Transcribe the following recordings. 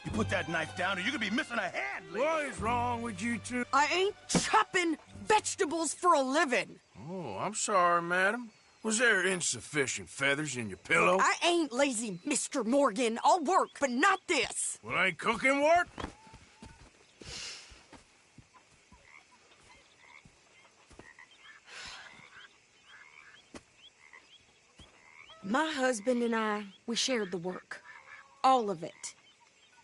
You put that knife down or you're gonna be missing a hand, lady. What is wrong with you two? I ain't chopping vegetables for a living. Oh, I'm sorry, madam. Was there insufficient feathers in your pillow? I ain't lazy, Mr. Morgan. I'll work, but not this. Well, ain't cooking work? My husband and I, we shared the work. All of it.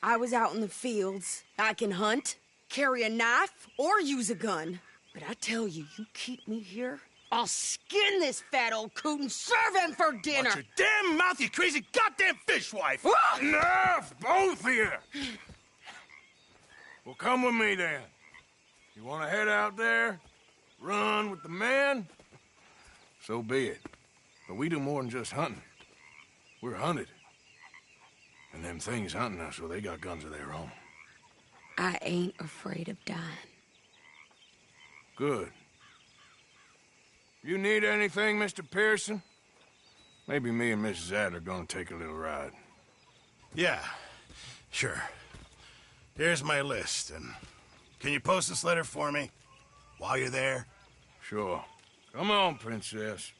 I was out in the fields. I can hunt, carry a knife, or use a gun. But I tell you, you keep me here, I'll skin this fat old coot and serve him for dinner. Watch your damn mouth, you crazy goddamn fishwife! Enough, both of you! Well, come with me, then. You want to head out there? Run with the men? So be it. But we do more than just hunting. We're hunted. And them things hunting us, well, they got guns of their own. I ain't afraid of dying. Good. You need anything, Mr. Pearson? Maybe me and Mrs. Adler gonna take a little ride. Yeah, sure. Here's my list, and can you post this letter for me while you're there? Sure. Come on, Princess.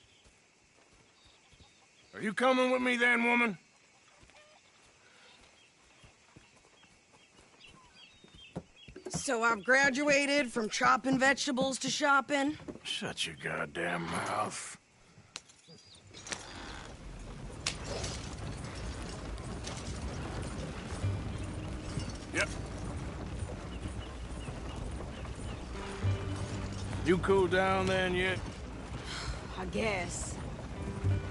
Are you coming with me then, woman? So I've graduated from chopping vegetables to shopping? Shut your goddamn mouth. Yep. You cool down then yet? I guess.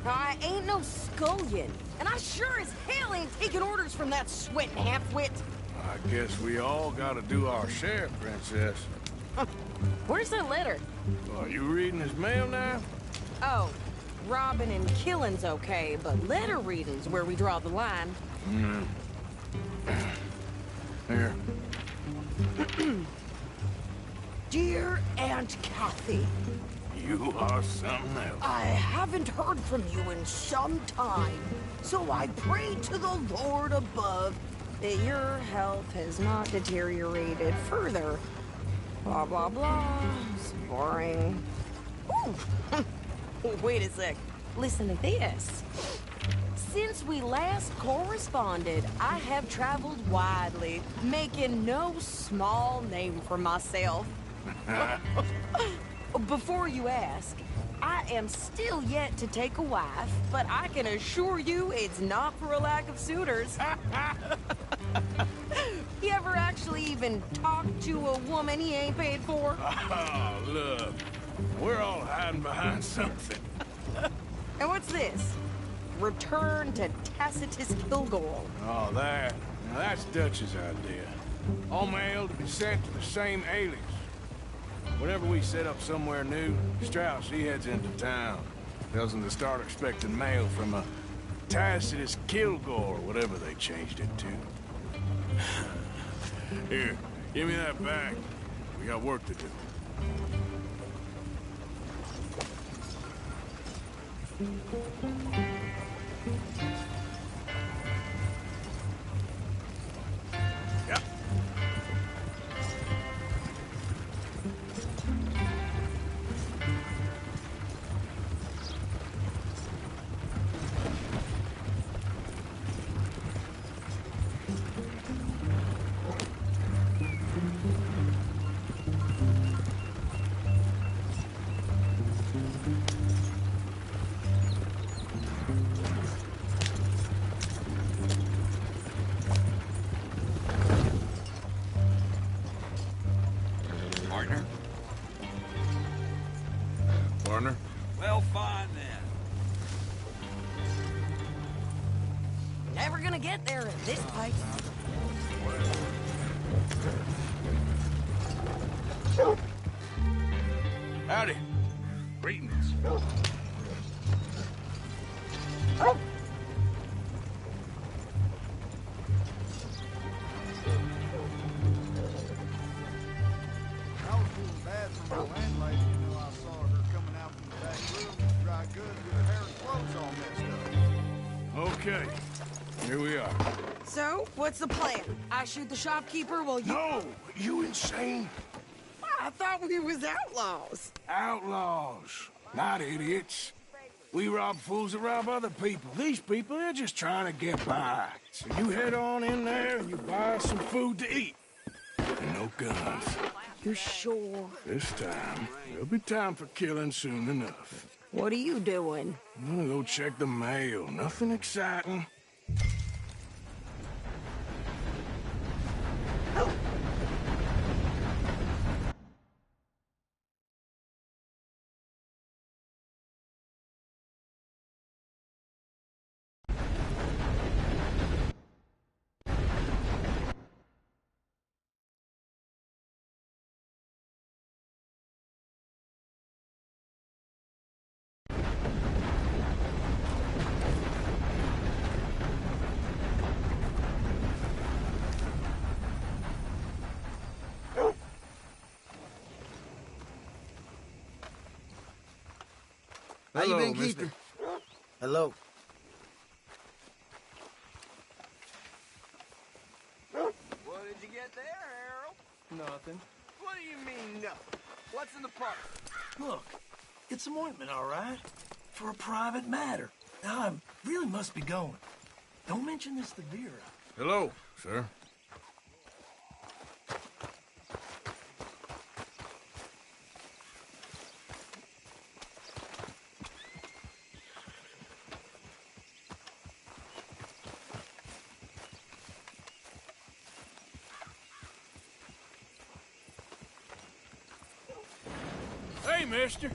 Now, I ain't no scullion, and I sure as hell ain't taking orders from that sweating half-wit. I guess we all gotta do our share, Princess. Where's that letter? Are you reading his mail now? Oh, robbing and killing's okay, but letter reading's where we draw the line. Here. Dear Aunt Kathy, You are something else. I haven't heard from you in some time, so I pray to the Lord above that your health has not deteriorated further. Blah, blah, blah. It's boring. Ooh. Wait a sec. Listen to this. Since we last corresponded, I have traveled widely, making no small name for myself. Before you ask, I am still yet to take a wife, but I can assure you it's not for a lack of suitors. You ever actually even talked to a woman he ain't paid for? Oh, look. We're all hiding behind something. And what's this? Return to Tacitus Kilgore. Oh, that. Now, that's Dutch's idea. All mail to be sent to the same alias. Whenever we set up somewhere new, Strauss, he heads into town. Tells them to start expecting mail from a Tacitus Kilgore, whatever they changed it to. Here, give me that back. We got work to do. Yep. Partner? Partner? Well, fine then. Never gonna get there at this pace. Howdy. Greetings. I was feeling bad for my landlady, you know. I saw her coming out from the back room with dry goods with her hair and clothes all messed up. Okay. Here we are. So, So, what's the plan? I shoot the shopkeeper while you... No! You insane? I thought we was outlaws. Outlaws, not idiots. We rob fools that rob other people. These people, they're just trying to get by. So you head on in there and you buy us some food to eat. And no guns. You're sure? This time, there'll be time for killing soon enough. What are you doing? I'm gonna go check the mail. Nothing exciting. How you Hello, been keeping? mister. Hello. What did you get there, Harold? Nothing. What do you mean, nothing? What's in the park? Look, it's some ointment, all right? For a private matter. Now, I really must be going. Don't mention this to Vera. Hello, sir. Hey, mister.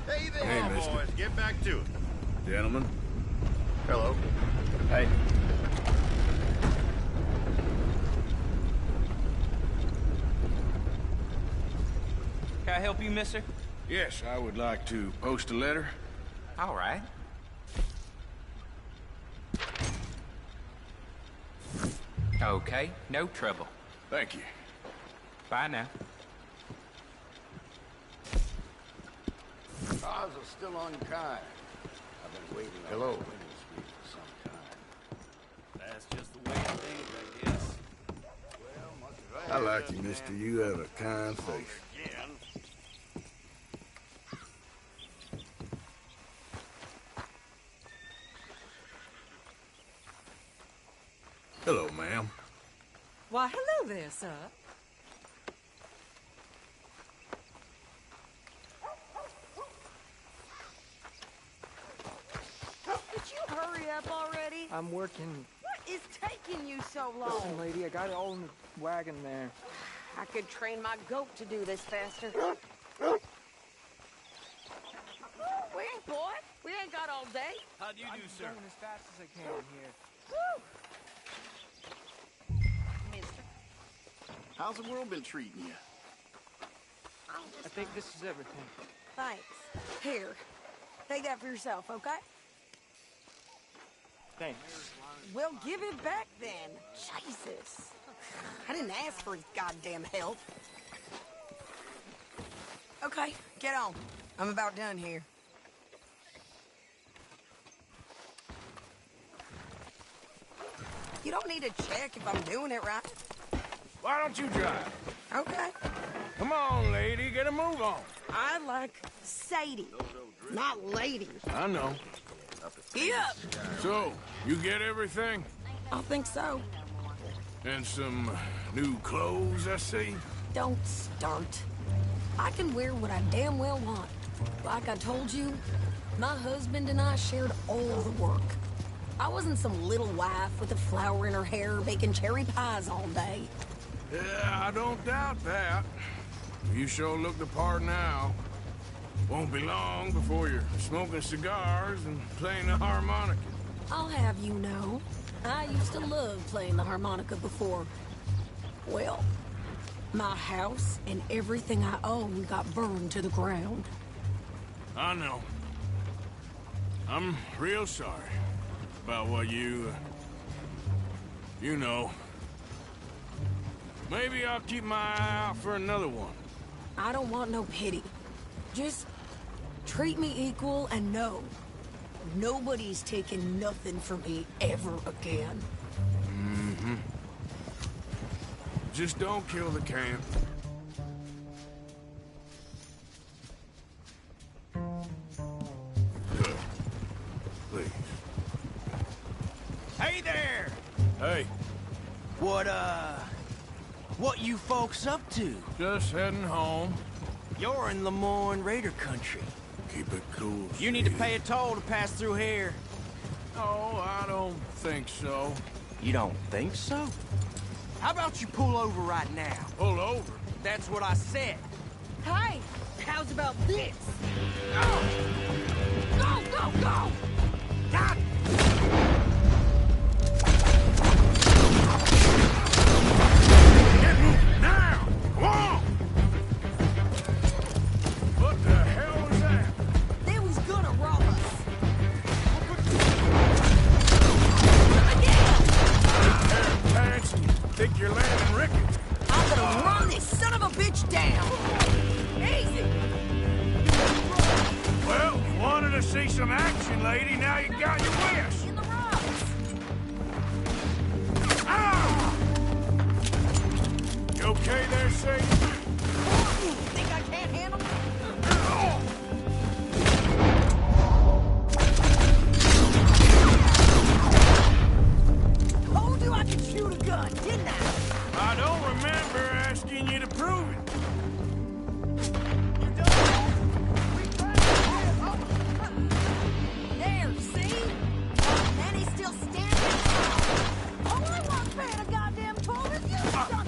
Hey there. Hey, mister. Boys, get back to it. Gentlemen. Hello. Hey. Can I help you, mister? Yes, I would like to post a letter. All right. Okay, no trouble. Thank you. Bye now. Cars are still unkind. I've been waiting on Hello. the winning streak for some time. That's just the way of things, I guess. I like you, mister. You have a kind face. Again. Hello, ma'am. Why, hello there, sir. Could you hurry up already? I'm working. What is taking you so Listen, long? lady, I got it all in the wagon there. I could train my goat to do this faster. Wait, boy. We ain't got all day. How do you do, sir? Going as fast as I can here. Woo! Mister. How's the world been treating you? I think this is everything. Thanks. Here. Take that for yourself, okay? Thanks. Well, give it back then. Jesus. I didn't ask for his goddamn help. Okay, get on. I'm about done here. You don't need to check if I'm doing it right. Why don't you drive? Okay. Come on, lady. Get a move on. I like Sadie, not lady. I know. Get up. So, you get everything? I think so. And some new clothes, I see? Don't start. I can wear what I damn well want. Like I told you, my husband and I shared all the work. I wasn't some little wife with a flower in her hair baking cherry pies all day. Yeah, I don't doubt that. You sure look the part now. Won't be long before you're smoking cigars and playing the harmonica. I'll have you know, I used to love playing the harmonica before. Well, my house and everything I own got burned to the ground. I know. I'm real sorry about what you know. Maybe I'll keep my eye out for another one. I don't want no pity. Just treat me equal and know nobody's taking nothing from me ever again. Just don't kill the camp. Good. Please. Hey there! Hey, What you folks up to? just heading home. You're in Lemoyne Raider country. Keep it cool. You need to Steve. pay a toll to pass through here. No, I don't think so. You don't think so? How about you pull over right now? Pull over. That's what I said. Hey, how's about this? Go! Go, go, go! God! Get moving now! Come on! What the hell was that? They was gonna rob us. Pants and think you're landing rickets. I'm gonna run this son of a bitch down. Easy. Well, wanted to see some action, lady. Now you got your wish. In the rocks. Ah! You okay there, Sadie? Think I can't handle it? Told you I could shoot a gun, didn't I? I don't remember asking you to prove it. There, see? And he's still standing. All I want paying a goddamn toll is you, son.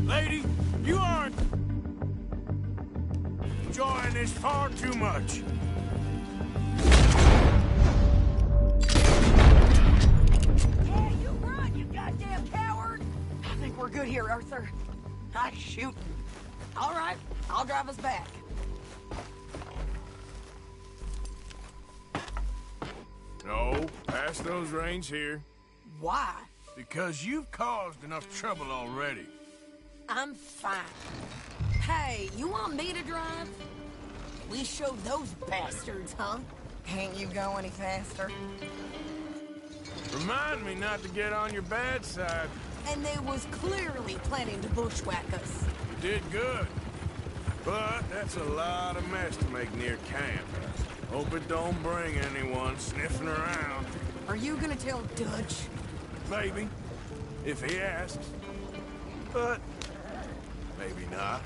Lady, you aren't enjoying this far too much. Yeah, you run, you goddamn coward! I think we're good here, Arthur. I shoot. All right, I'll drive us back. No, pass those reins here. Why? Because you've caused enough trouble already. I'm fine. Hey, you want me to drive? We showed those bastards, huh? Can't you go any faster? Remind me not to get on your bad side. And they was clearly planning to bushwhack us. You did good. But that's a lot of mess to make near camp. Hope it don't bring anyone sniffing around. Are you gonna tell Dutch? Maybe, if he asks. But maybe not.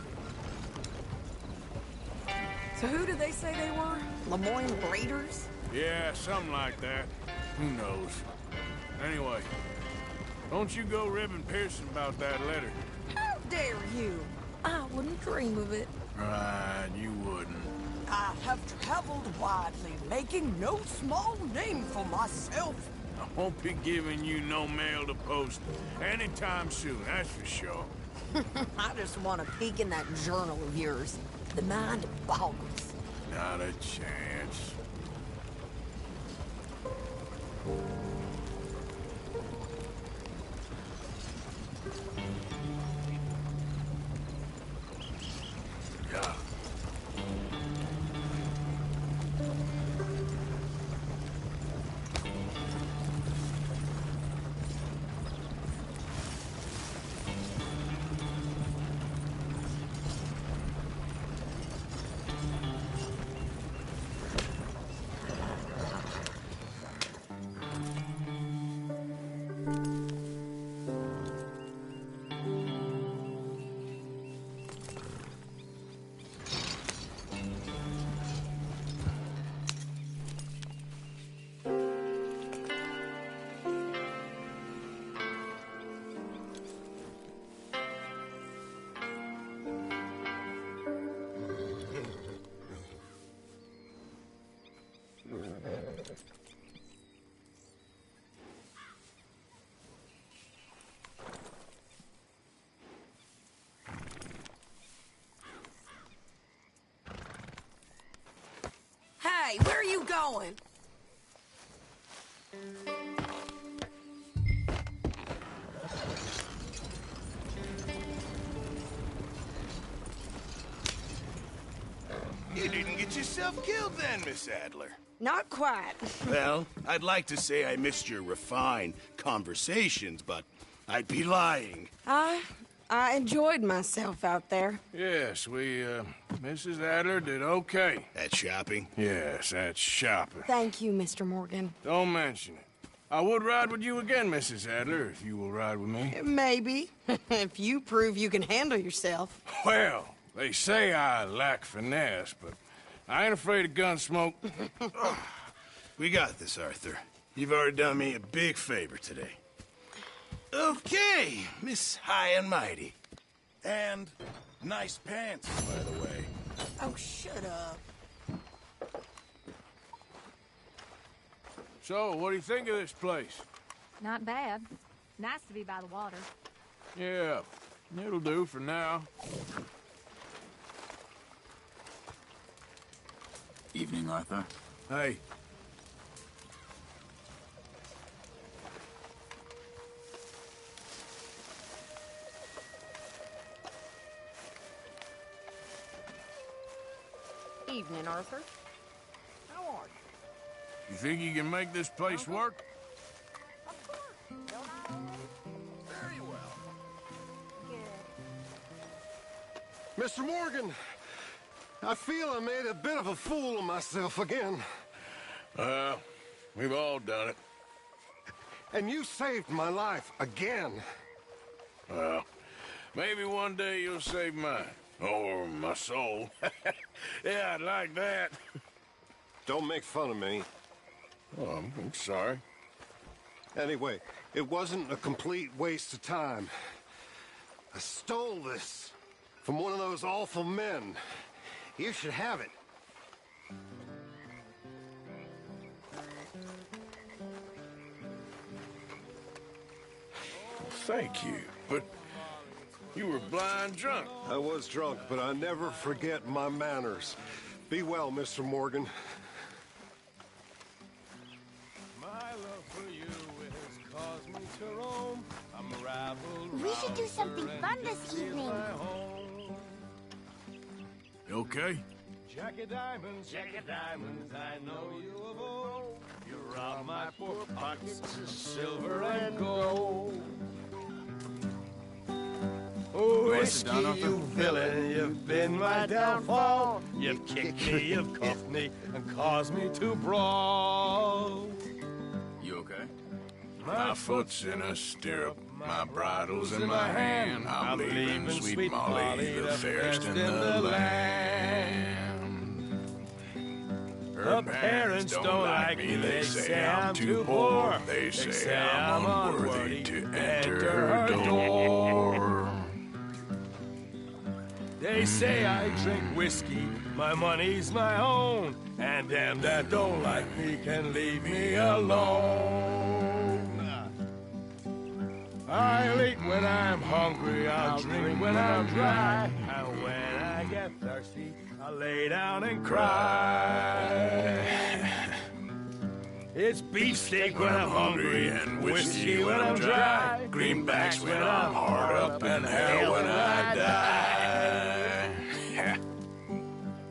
So who did they say they were? Lemoyne Raiders? Yeah, something like that. Who knows? Anyway, don't you go ribbing Pearson about that letter. How dare you? I wouldn't dream of it. Right, you wouldn't. I have traveled widely, making no small name for myself. I won't be giving you no mail to post anytime soon, that's for sure. I just want to peek in that journal of yours. The mind boggles. Not a chance. Yeah. Hey, where are you going? You didn't get yourself killed then, Miss Adler. Not quite. Well, I'd like to say I missed your refined conversations, but I'd be lying. I enjoyed myself out there. Yes, Mrs. Adler did okay. At shopping? Yes, that's shopping. Thank you, Mr. Morgan. Don't mention it. I would ride with you again, Mrs. Adler, if you will ride with me. Maybe. If you prove you can handle yourself. Well, they say I lack finesse, but I ain't afraid of gun smoke. We got this, Arthur. You've already done me a big favor today. Okay, Miss High and Mighty. And nice pants, by the way. Oh, shut up. So, what do you think of this place? Not bad. Nice to be by the water. Yeah, it'll do for now. Evening, Arthur. Hey. Evening, Arthur. How are you? You think you can make this place work? Of course. Very well. Mr. Morgan, I feel I made a bit of a fool of myself again. We've all done it. And you saved my life again. Well, maybe one day you'll save mine. Or my soul. Yeah, I'd like that. Don't make fun of me. Oh, I'm sorry. Anyway, it wasn't a complete waste of time. I stole this from one of those awful men. You should have it. Thank you, but you were blind drunk. I was drunk, but I never forget my manners. Be well, Mr. Morgan. My love for you has caused me to roam. I'm rabble, We should do something fun this evening. You okay? Jack of diamonds, I know you of old. You robbed my poor pockets of silver and gold. Oh, whiskey, you villain, you've been my downfall. You've kicked me, you've cuffed me, and caused me to brawl. You okay? My foot's in a stirrup, my bridle's in my hand. I'm leaving sweet Molly, the fairest in the land. Her parents don't like me, they say I'm too poor. They say I'm unworthy to enter her door. They say I drink whiskey, my money's my own, and them that don't like me can leave me alone. I'll eat when I'm hungry, I'll drink when I'm dry, and when I get thirsty, I'll lay down and cry. It's beefsteak when I'm hungry, and whiskey when I'm dry, greenbacks when I'm hard up, and hell when I die.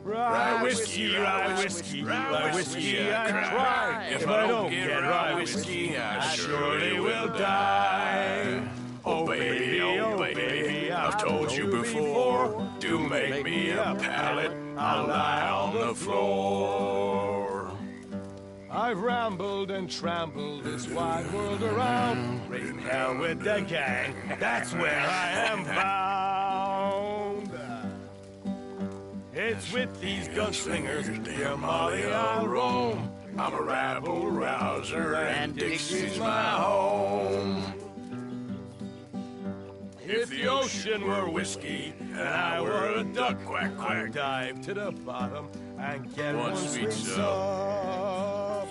Rye whiskey, rye whiskey, rye whiskey, I cry. If I don't get rye whiskey, I surely will die. Oh baby, I've told you before, do make me a pallet, I'll lie on the floor. I've rambled and trampled this wide world around, raising hell with the gang, that's where I am bound. It's with these gunslingers, dear Molly, I'll roam. I'm a rabble-rouser, and Dixie's my home. If the ocean were whiskey, and I were a duck, quack, quack, I'd dive to the bottom and get one sweet sup.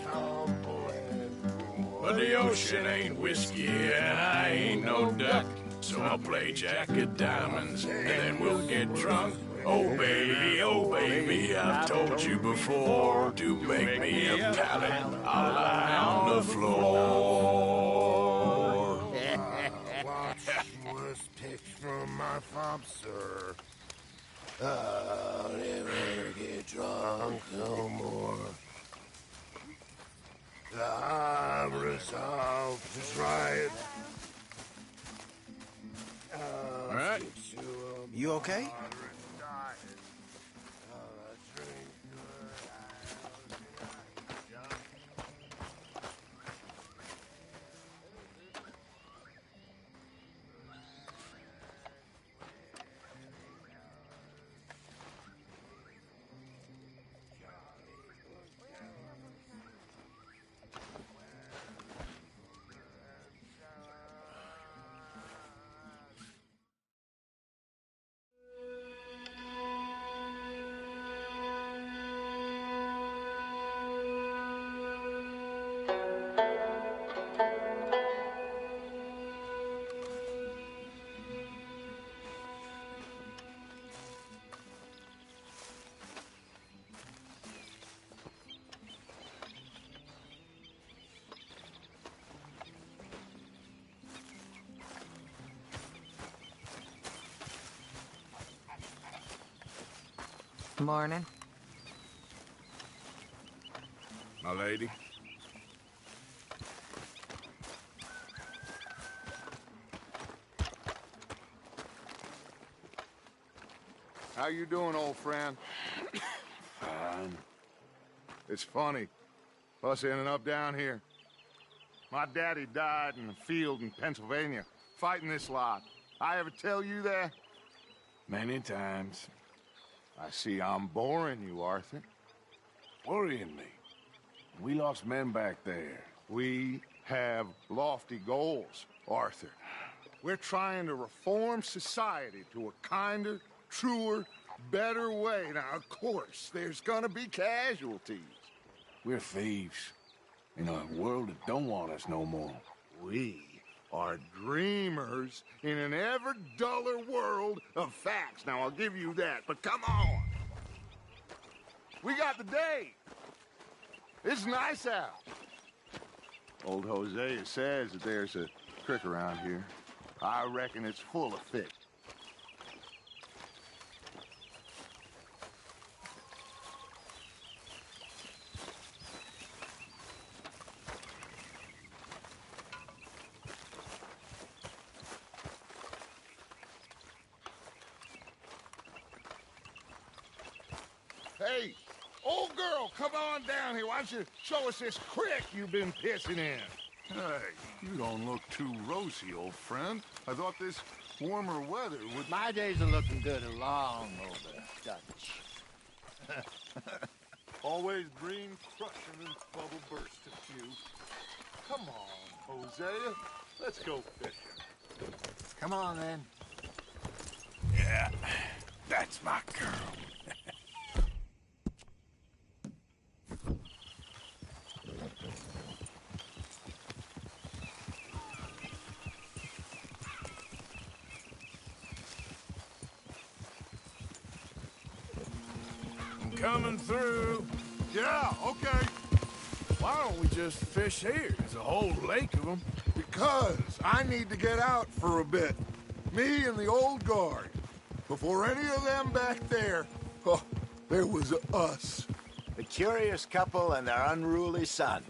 But the ocean ain't whiskey, and I ain't no duck. So I'll play Jack of Diamonds, and then we'll get drunk. Oh baby, I've told you before, to make me a pallet, I'll lie on the floor. Was picked from my fob, sir. I'll never get drunk. okay? Morning. My lady. How you doing, old friend? Fine. It's funny, us ending up down here. My daddy died in a field in Pennsylvania, fighting this lot. I ever tell you that? Many times. I see I'm boring you, Arthur. Worrying me. We lost men back there. We have lofty goals, Arthur. We're trying to reform society to a kinder, truer, better way. Now, of course, there's gonna be casualties. We're thieves in a world that don't want us no more. We are dreamers in an ever duller world of facts. Now, I'll give you that, but come on. We got the day. It's nice out. Old Hosea says that there's a creek around here. I reckon it's full of fish. Hey, old girl, come on down here. Why don't you show us this creek you've been pissing in? Hey, you don't look too rosy, old friend. I thought this warmer weather would... My days are looking good along over, Dutch. Always dream crushing and bubble burst a few. Come on, Hosea. Let's go fishing. Come on, then. Yeah, that's my girl. Coming through. Yeah, okay. Why don't we just fish here? There's a whole lake of them. Because I need to get out for a bit. Me and the old guard. Before any of them back there, oh, there was us. The curious couple and their unruly son.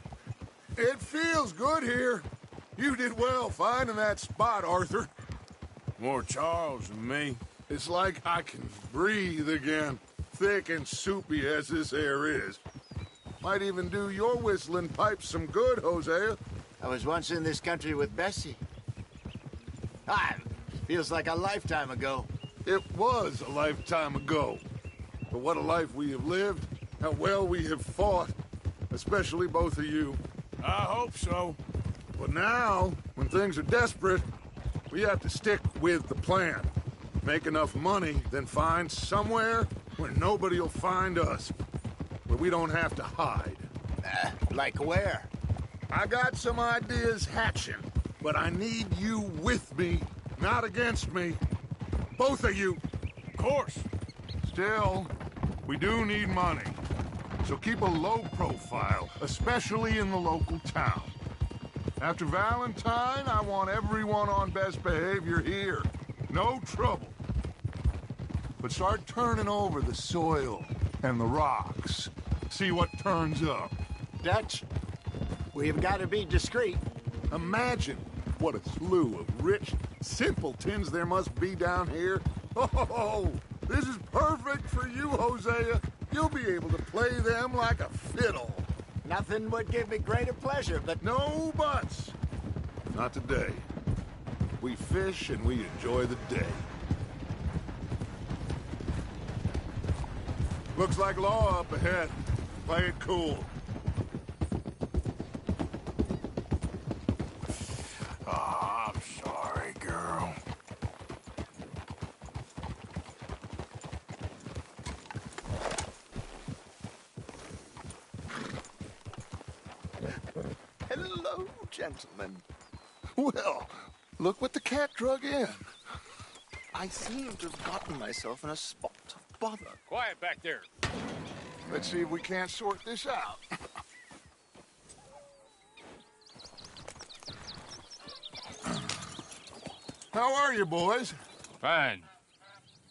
It feels good here. You did well finding that spot, Arthur. More Charles than me. It's like I can breathe again. Thick and soupy as this air is. Might even do your whistling pipes some good, Hosea. I was once in this country with Bessie. Feels like a lifetime ago. It was a lifetime ago. But what a life we have lived. How well we have fought. Especially both of you. I hope so. But now, when things are desperate, we have to stick with the plan. Make enough money, then find somewhere where nobody will find us. Where we don't have to hide. Like where? I got some ideas hatching, but I need you with me, not against me. Both of you. Of course. Still, we do need money. So keep a low profile, especially in the local town. After Valentine, I want everyone on best behavior here. No trouble. But start turning over the soil and the rocks. See what turns up. Dutch, we've got to be discreet. Imagine what a slew of rich simpletons there must be down here Oh, this is perfect for you, Hosea. You'll be able to play them like a fiddle. Nothing would give me greater pleasure, but... No buts. Not today. We fish and we enjoy the day. Looks like law up ahead. Play it cool. Oh, I'm sorry, girl. Hello, gentlemen. Well, look what the cat drug in. I seem to have gotten myself in a spot of bother. Quiet back there. Let's see if we can't sort this out. How are you, boys? Fine.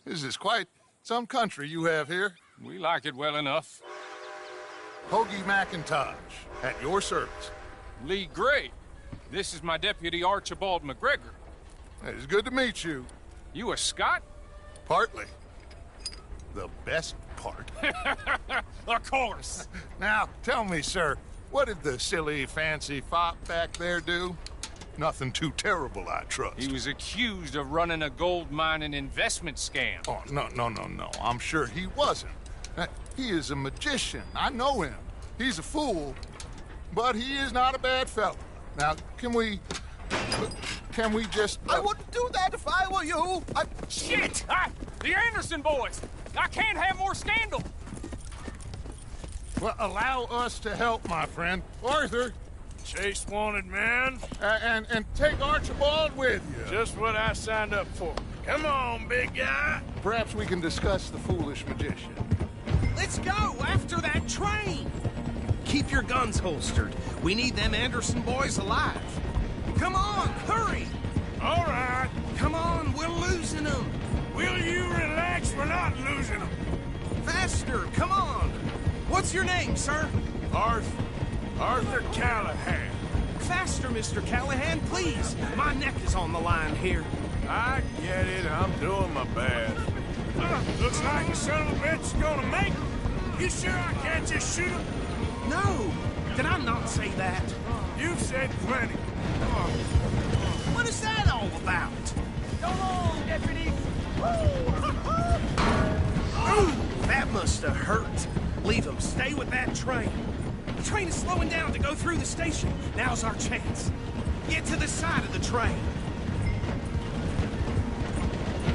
This is quite some country you have here. We like it well enough. Hoagie McIntosh, at your service. Lee Gray. This is my deputy, Archibald McGregor. It's good to meet you. You a Scot? Partly. The best part. Of course. Now, tell me, sir, what did the silly, fancy fop back there do? Nothing too terrible, I trust. He was accused of running a gold mining investment scam. Oh, no. I'm sure he wasn't. He is a magician. I know him. He's a fool, but he is not a bad fellow. Now, can we just... I wouldn't do that if I were you. Shit! The Anderson boys! I can't have more scandal! Well, allow us to help, my friend. Arthur! Chase wanted man. And take Archibald with you. Just what I signed up for. Come on, big guy. Perhaps we can discuss the foolish magician. Let's go after that train! Keep your guns holstered. We need them Anderson boys alive. Come on, hurry! All right. Come on, we're losing them. Will you relax? We're not losing them. Faster, come on. What's your name, sir? Arthur Callahan. Faster, Mr. Callahan, please. My neck is on the line here. I get it. I'm doing my best. Looks like the son of a bitch is gonna make it. You sure I can't just shoot him? No. Did I not say that? You've said plenty. What is that all about? Come on, deputy! Ooh, that must have hurt. Leave him. Stay with that train. The train is slowing down to go through the station. Now's our chance. Get to the side of the train.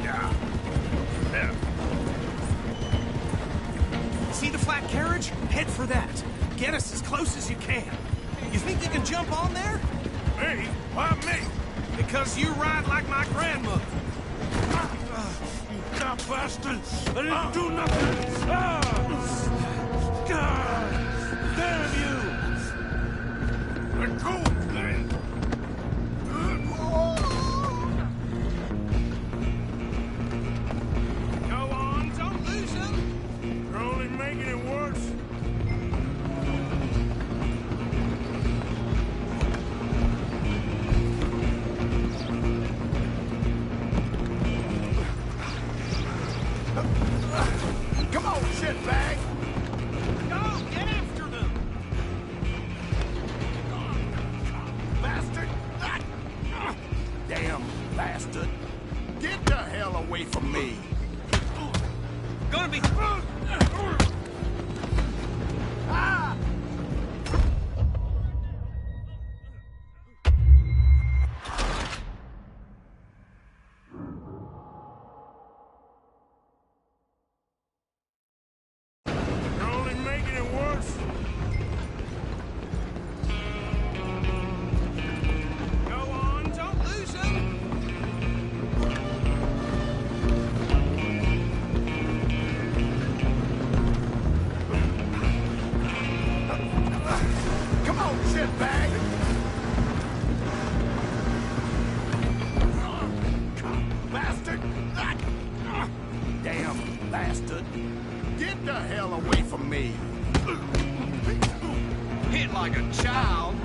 Yeah. See the flat carriage? Head for that. Get us as close as you can. You think you can jump on there? Me? Why me? Because you ride like my grandmother. You cop bastard! I didn't do nothing! God! Damn you! Let go! Go on, don't lose him! You're only making it worse. Come on, shitbag! Go, get after them! Bastard! Damn bastard! Get the hell away from me! Gonna be... Ah! You're only making it worse. Go on, don't lose him! Come on, shitbag! Bastard! Damn bastard! Get the hell away from me! Hit like a child.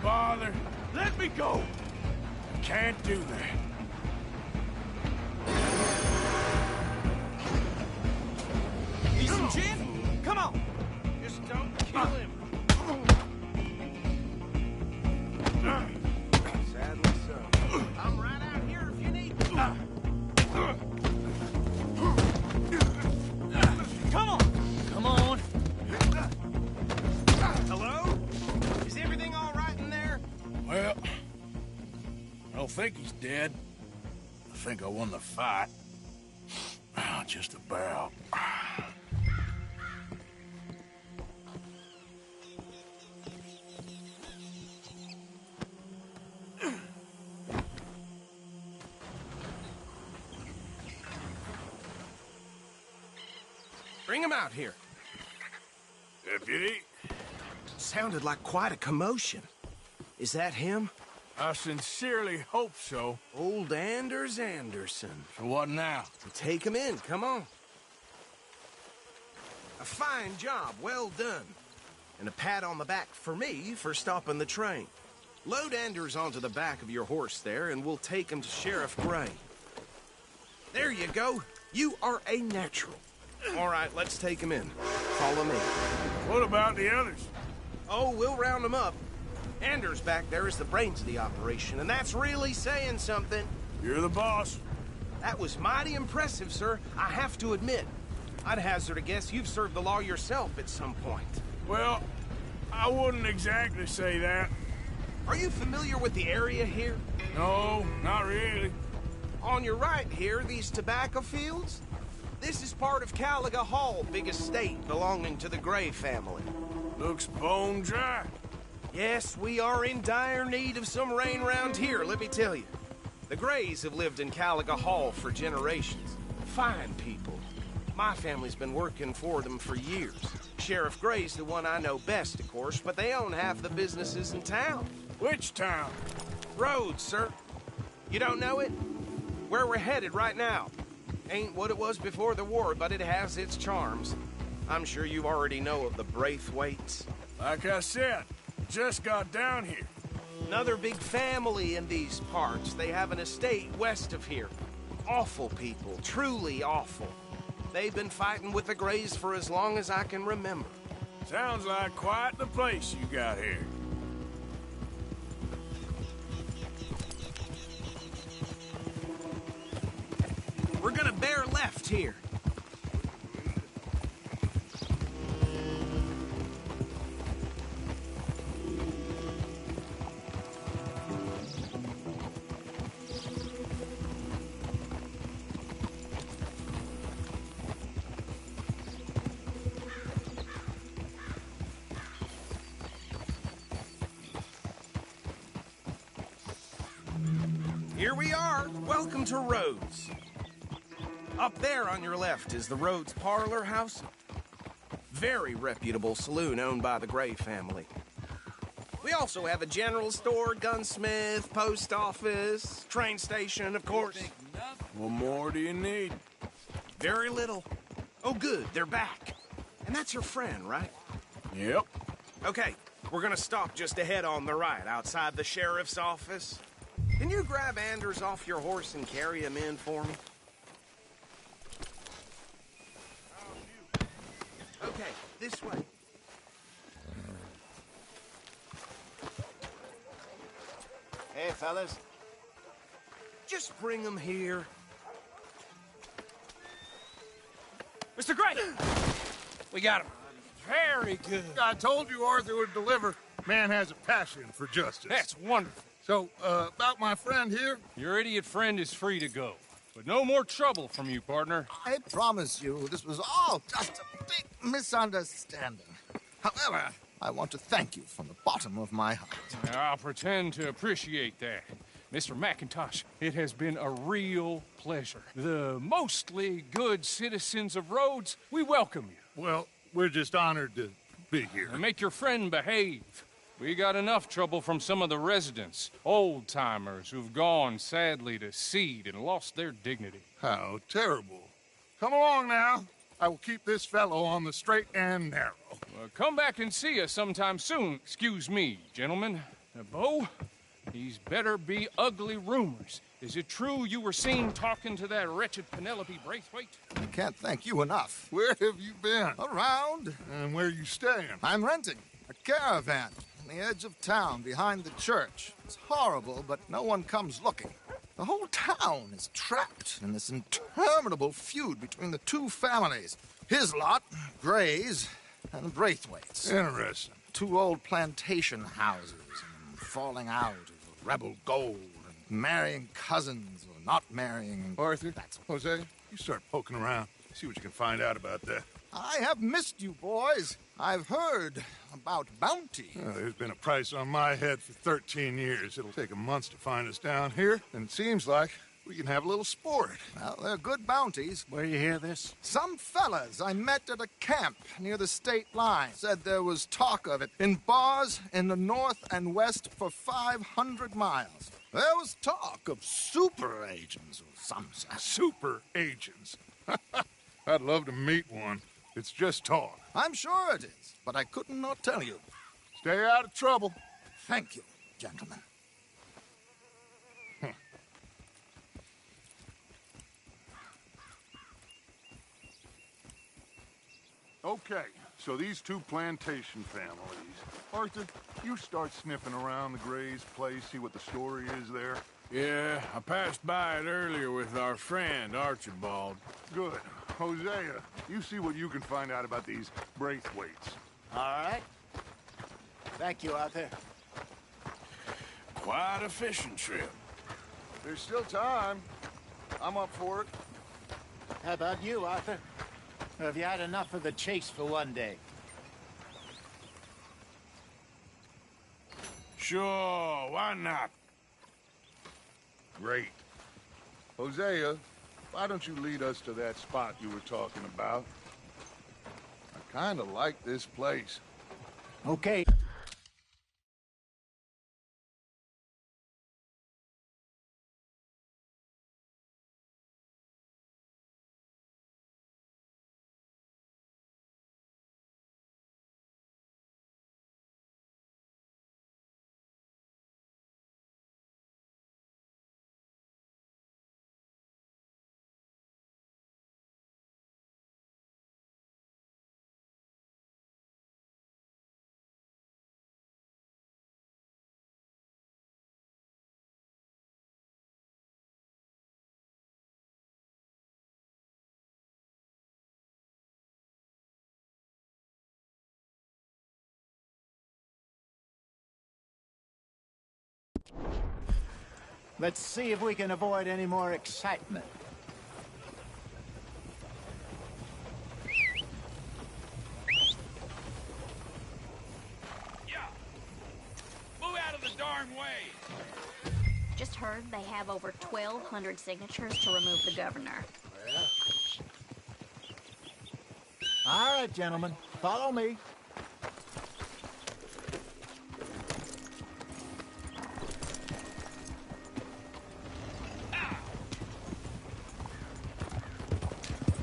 bother? Let me go. I can't do that. Need some gin? Come on. Just don't kill him. Sadly so. I'm right out here if you need me. Come on. Come on. Hello? Is everything all right in there? Well, I don't think he's dead. I think I won the fight. Just about. Bring him out here. Deputy? Sounded like quite a commotion. Is that him? I sincerely hope so. Old Anders Anderson. So what now? Take him in, come on. A fine job, well done. And a pat on the back for me for stopping the train. Load Anders onto the back of your horse there, and we'll take him to Sheriff Gray. There you go. You are a natural. All right, let's take him in. Follow me. What about the others? Oh, we'll round them up. Anders back there is the brains of the operation, and that's really saying something. You're the boss. That was mighty impressive, sir. I have to admit. I'd hazard a guess you've served the law yourself at some point. Well, I wouldn't exactly say that. Are you familiar with the area here? No, not really. On your right here, these tobacco fields? This is part of Caliga Hall, big estate belonging to the Gray family. Looks bone dry. Yes, we are in dire need of some rain round here, let me tell you. The Grays have lived in Caliga Hall for generations. Fine people. My family's been working for them for years. Sheriff Gray's the one I know best, of course, but they own half the businesses in town. Which town? Rhodes, sir. You don't know it? Where we're headed right now. Ain't what it was before the war, but it has its charms. I'm sure you already know of the Braithwaites. Like I said, just got down here. Another big family in these parts. They have an estate west of here. Awful people, truly awful. They've been fighting with the Grays for as long as I can remember. Sounds like quite the place you got here. We're gonna bear left here. Here we are. Welcome to Rhodes. Up there on your left is the Rhodes Parlor House. Very reputable saloon owned by the Gray family. We also have a general store, gunsmith, post office, train station, of course. What more do you need? Very little. Oh, good, they're back. And that's your friend, right? Yep. Okay, we're gonna stop just ahead on the right, outside the sheriff's office. Can you grab Anders off your horse and carry him in for me? Okay, this way. Hey, fellas. Just bring him here. Mr. Gray! We got him. Very good. I told you Arthur would deliver. Man has a passion for justice. That's wonderful. So, about my friend here? Your idiot friend is free to go. But no more trouble from you, partner. I promise you, this was all just a big misunderstanding. However, I want to thank you from the bottom of my heart. I'll pretend to appreciate that. Mr. McIntosh, it has been a real pleasure. The mostly good citizens of Rhodes, we welcome you. Well, we're just honored to be here. And make your friend behave. We got enough trouble from some of the residents, old-timers who've gone, sadly, to seed and lost their dignity. How terrible. Come along now. I will keep this fellow on the straight and narrow. Come back and see us sometime soon. Excuse me, gentlemen. Bo, these better be ugly rumors. Is it true you were seen talking to that wretched Penelope Braithwaite? I can't thank you enough. Where have you been? Around. And where you staying? I'm renting a caravan on the edge of town behind the church. It's horrible, but no one comes looking. The whole town is trapped in this interminable feud between the two families. His lot, Gray's, and Braithwaite's. Interesting. Two old plantation houses, and falling out of rebel gold, and marrying cousins or not marrying. Arthur, Jose, you start poking around. See what you can find out about that. I have missed you, boys. I've heard about bounty. There's been a price on my head for 13 years. It'll take 'em months to find us down here, and it seems like we can have a little sport. Well, they're good bounties. Where you hear this? Some fellas I met at a camp near the state line said there was talk of it in bars in the north and west for 500 miles. There was talk of super agents or some such. Super agents? I'd love to meet one. It's just talk. I'm sure it is, but I couldn't not tell you. Stay out of trouble. Thank you, gentlemen. Okay, so these two plantation families. Arthur, you start sniffing around the Gray's place, see what the story is there. Yeah, I passed by it earlier with our friend, Archibald. Good. Hosea, you see what you can find out about these Braithwaites. All right. Thank you, Arthur. Quite a fishing trip. There's still time. I'm up for it. How about you, Arthur? Or have you had enough of the chase for one day? Sure, why not? Great. Hosea, why don't you lead us to that spot you were talking about? I kind of like this place. Okay. Let's see if we can avoid any more excitement. Yeah. Move out of the darn way. Just heard they have over 1,200 signatures to remove the governor. Yeah. All right, gentlemen. Follow me.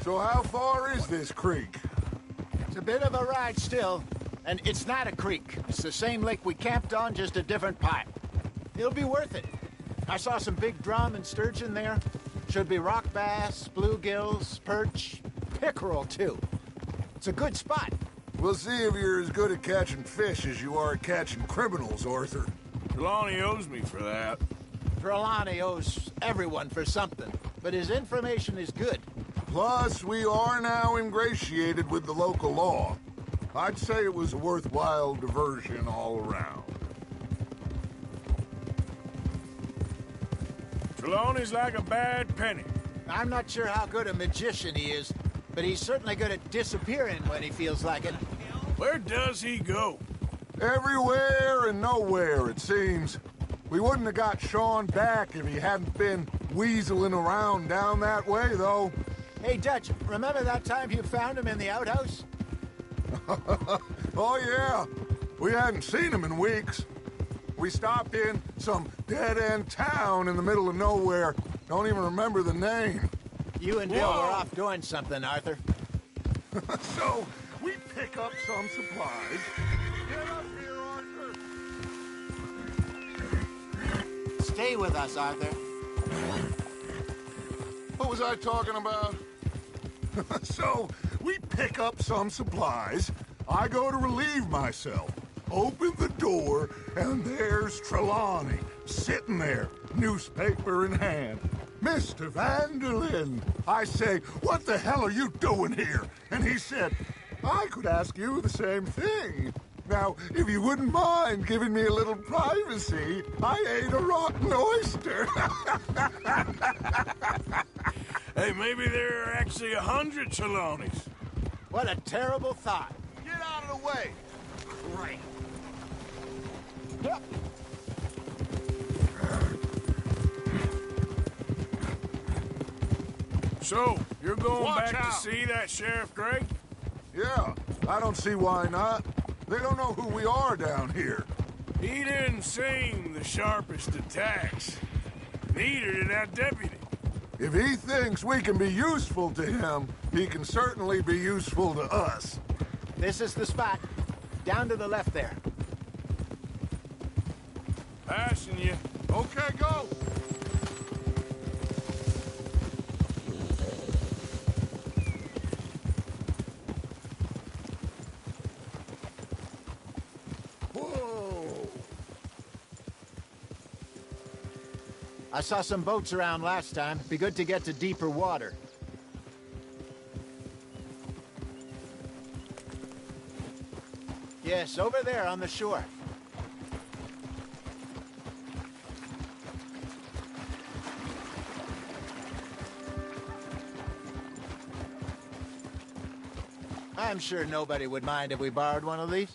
So how far is this creek? It's a bit of a ride still, and it's not a creek. It's the same lake we camped on, just a different part. It'll be worth it. I saw some big drum and sturgeon there. Should be rock bass, bluegills, perch, pickerel too. It's a good spot. We'll see if you're as good at catching fish as you are at catching criminals, Arthur. Trelawney owes me for that. Trelawney owes everyone for something, but his information is good. Plus, we are now ingratiated with the local law. I'd say it was a worthwhile diversion all around. Trelawney's like a bad penny. I'm not sure how good a magician he is, but he's certainly good at disappearing when he feels like it. Where does he go? Everywhere and nowhere, it seems. We wouldn't have got Sean back if he hadn't been weaseling around down that way, though. Hey, Dutch, remember that time you found him in the outhouse? Oh, yeah. We hadn't seen him in weeks. We stopped in some dead-end town in the middle of nowhere. Don't even remember the name. You and Bill were off doing something, Arthur. So, we pick up some supplies. Get up here, Arthur. Stay with us, Arthur. What was I talking about? So, we pick up some supplies. I go to relieve myself. Open the door, and there's Trelawney, sitting there, newspaper in hand. Mr. Vanderlyn. I say, what the hell are you doing here? And he said, I could ask you the same thing. Now, if you wouldn't mind giving me a little privacy, I ate a rotten oyster. Hey, maybe there are actually 100 Trelawneys. What a terrible thought. Get out of the way. Right. So, you're going Watch back out. to see that Sheriff Gray? Yeah, I don't see why not. They don't know who we are down here. He didn't seem the sharpest attacks. Neither did that deputy. If he thinks we can be useful to him, he can certainly be useful to us. This is the spot. Down to the left there. Passing you. Okay, go. Whoa! I saw some boats around last time. Be good to get to deeper water. Yes, over there on the shore. I'm sure nobody would mind if we borrowed one of these.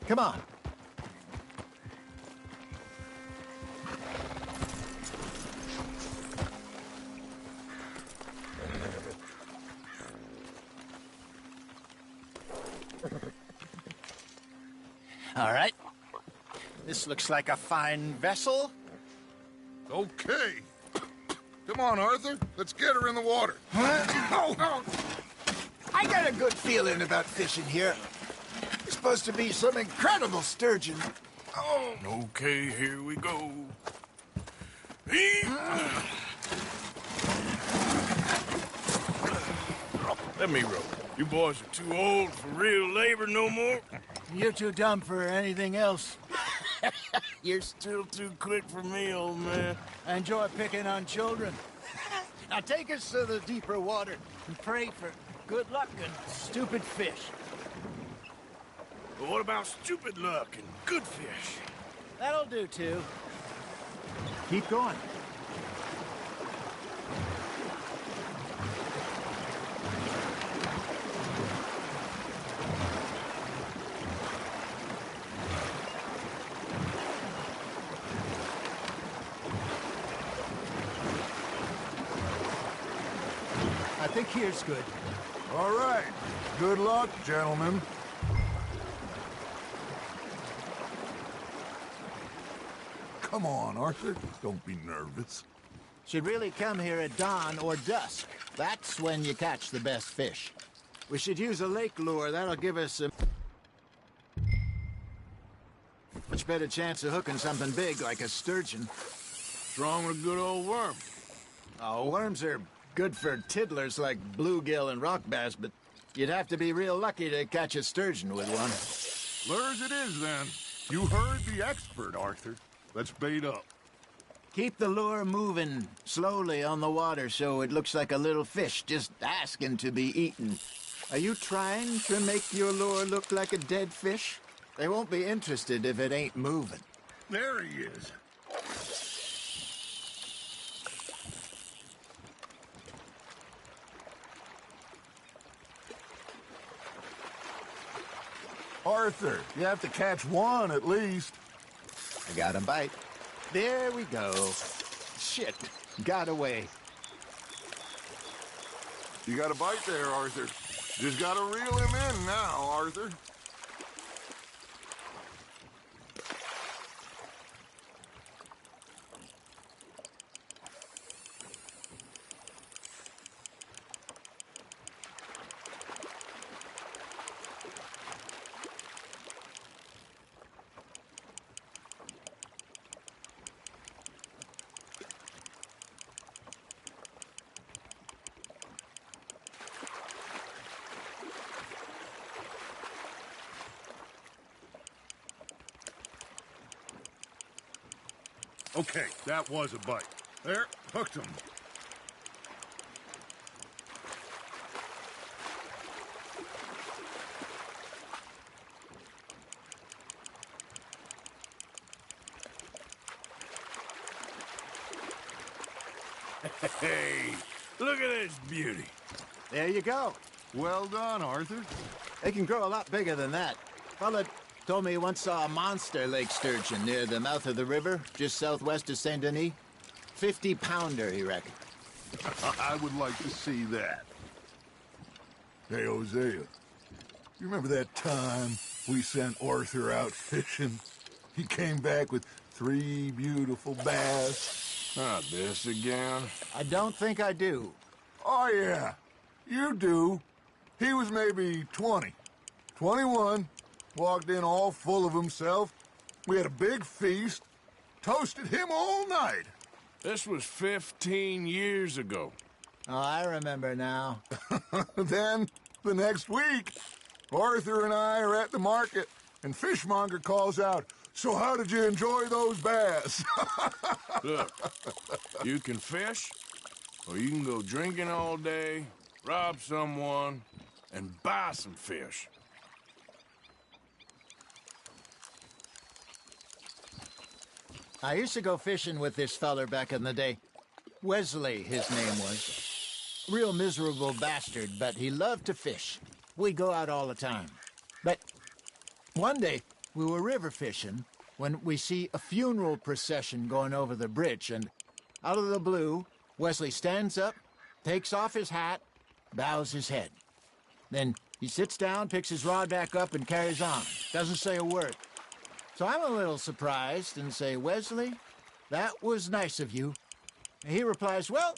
Come on. All right. This looks like a fine vessel. Okay. Come on, Arthur. Let's get her in the water. Oh. I got a good feeling about fishing here. It's supposed to be some incredible sturgeon. Oh. Okay, here we go. Let me row. You boys are too old for real labor no more. You're too dumb for anything else. You're still too quick for me, old man. I enjoy picking on children. Now take us to the deeper water and pray for good luck and stupid fish. But what about stupid luck and good fish? That'll do, too. Keep going. I think here's good. All right. Good luck, gentlemen. Come on, Arthur. Don't be nervous. Should really come here at dawn or dusk. That's when you catch the best fish. We should use a lake lure. That'll give us a much better chance of hooking something big like a sturgeon. What's wrong with a good old worm? Oh, worms are good for tiddlers like bluegill and rock bass, but you'd have to be real lucky to catch a sturgeon with one. Lures it is, then. You heard the expert, Arthur. Let's bait up. Keep the lure moving slowly on the water so it looks like a little fish just asking to be eaten. Are you trying to make your lure look like a dead fish? They won't be interested if it ain't moving. There he is. Arthur, you have to catch one at least. I got a bite. There we go. Shit, got away. You got a bite there, Arthur. Just gotta reel him in now, Arthur. Okay, that was a bite. There, hooked him. Hey, look at this beauty. There you go. Well done, Arthur. They can grow a lot bigger than that. Fella told me he once saw a monster lake sturgeon near the mouth of the river, just southwest of Saint Denis. 50-pounder, he reckoned. I would like to see that. Hey, Hosea, you remember that time we sent Arthur out fishing? He came back with 3 beautiful bass. Not this again. I don't think I do. Oh, yeah. You do. He was maybe 20. 21. Walked in all full of himself. We had a big feast. Toasted him all night. This was 15 years ago. Oh, I remember now. Then, the next week, Arthur and I are at the market, and Fishmonger calls out, "So how did you enjoy those bass?" Look, you can fish, or you can go drinking all day, rob someone, and buy some fish. I used to go fishing with this feller back in the day. Wesley, his name was. Real miserable bastard, but he loved to fish. We'd go out all the time. But one day, we were river fishing when we see a funeral procession going over the bridge, and out of the blue, Wesley stands up, takes off his hat, bows his head. Then he sits down, picks his rod back up, and carries on. Doesn't say a word. So I'm a little surprised and say, "Wesley, that was nice of you." And he replies, "Well,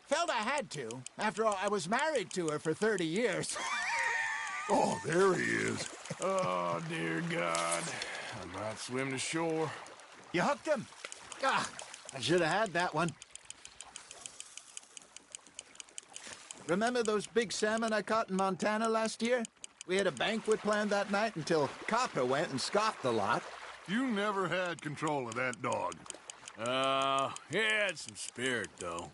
felt I had to. After all, I was married to her for 30 years. Oh, there he is. Oh, dear God. I might swim to shore. You hooked him? Ah, I should have had that one. Remember those big salmon I caught in Montana last year? We had a banquet planned that night until Copper went and scoffed the lot. You never had control of that dog. He had some spirit, though.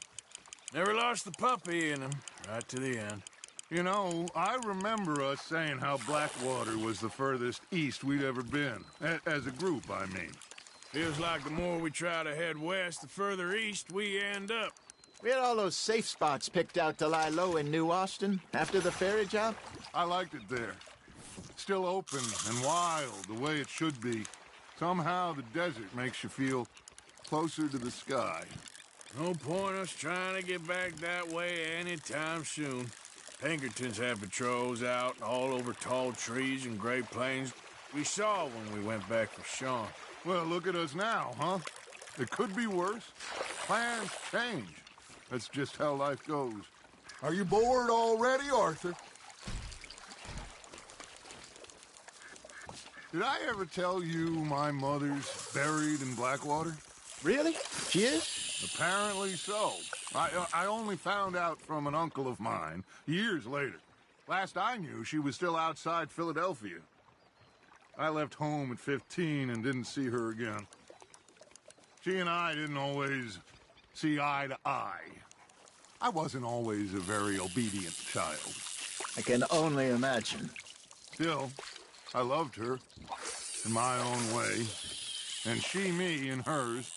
Never lost the puppy in him, right to the end. You know, I remember us saying how Blackwater was the furthest east we'd ever been. As a group, I mean. Feels like the more we try to head west, the further east we end up. We had all those safe spots picked out to lie low in New Austin after the ferry job. I liked it there. Still open and wild, the way it should be. Somehow the desert makes you feel closer to the sky. No point us trying to get back that way anytime soon. Pinkertons have patrols out all over tall trees and Great Plains. We saw when we went back for Sean. Well, look at us now, huh? It could be worse. Plans change. That's just how life goes. Are you bored already, Arthur? Did I ever tell you my mother's buried in Blackwater? Really? She is? Apparently so. I only found out from an uncle of mine years later. Last I knew, she was still outside Philadelphia. I left home at 15 and didn't see her again. She and I didn't always see eye to eye. I wasn't always a very obedient child. I can only imagine. Still, I loved her in my own way, and she me in hers.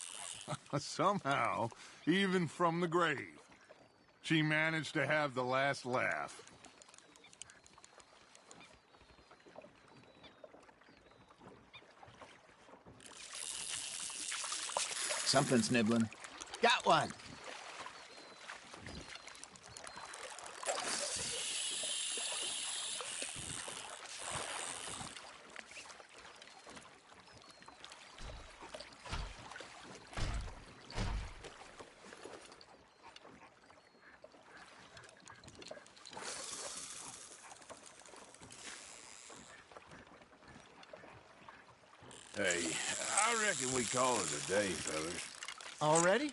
Somehow, even from the grave, she managed to have the last laugh. Something's nibbling. Got one. Hey, I reckon we call it a day, fellas. Already?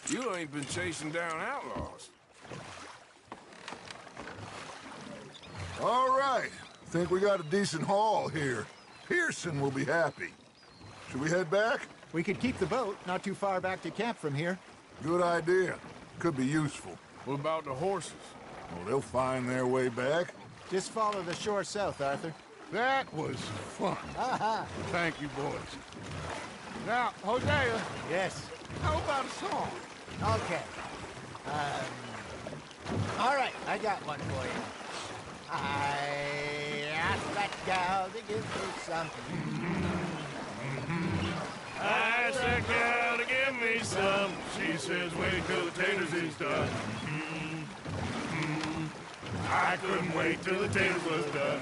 You ain't been chasing down outlaws. All right. Think we got a decent haul here. Pearson will be happy. Should we head back? We could keep the boat not too far back to camp from here. Good idea. Could be useful. What about the horses? Well, they'll find their way back. Just follow the shore south, Arthur. That was fun. Thank you, boys. Now, Hosea. Yes? How about a song? Okay. All right, I got one for you. I asked that gal to give me some. I asked that gal to give me some. She says, wait till the taters is done. I couldn't wait till the taters was done.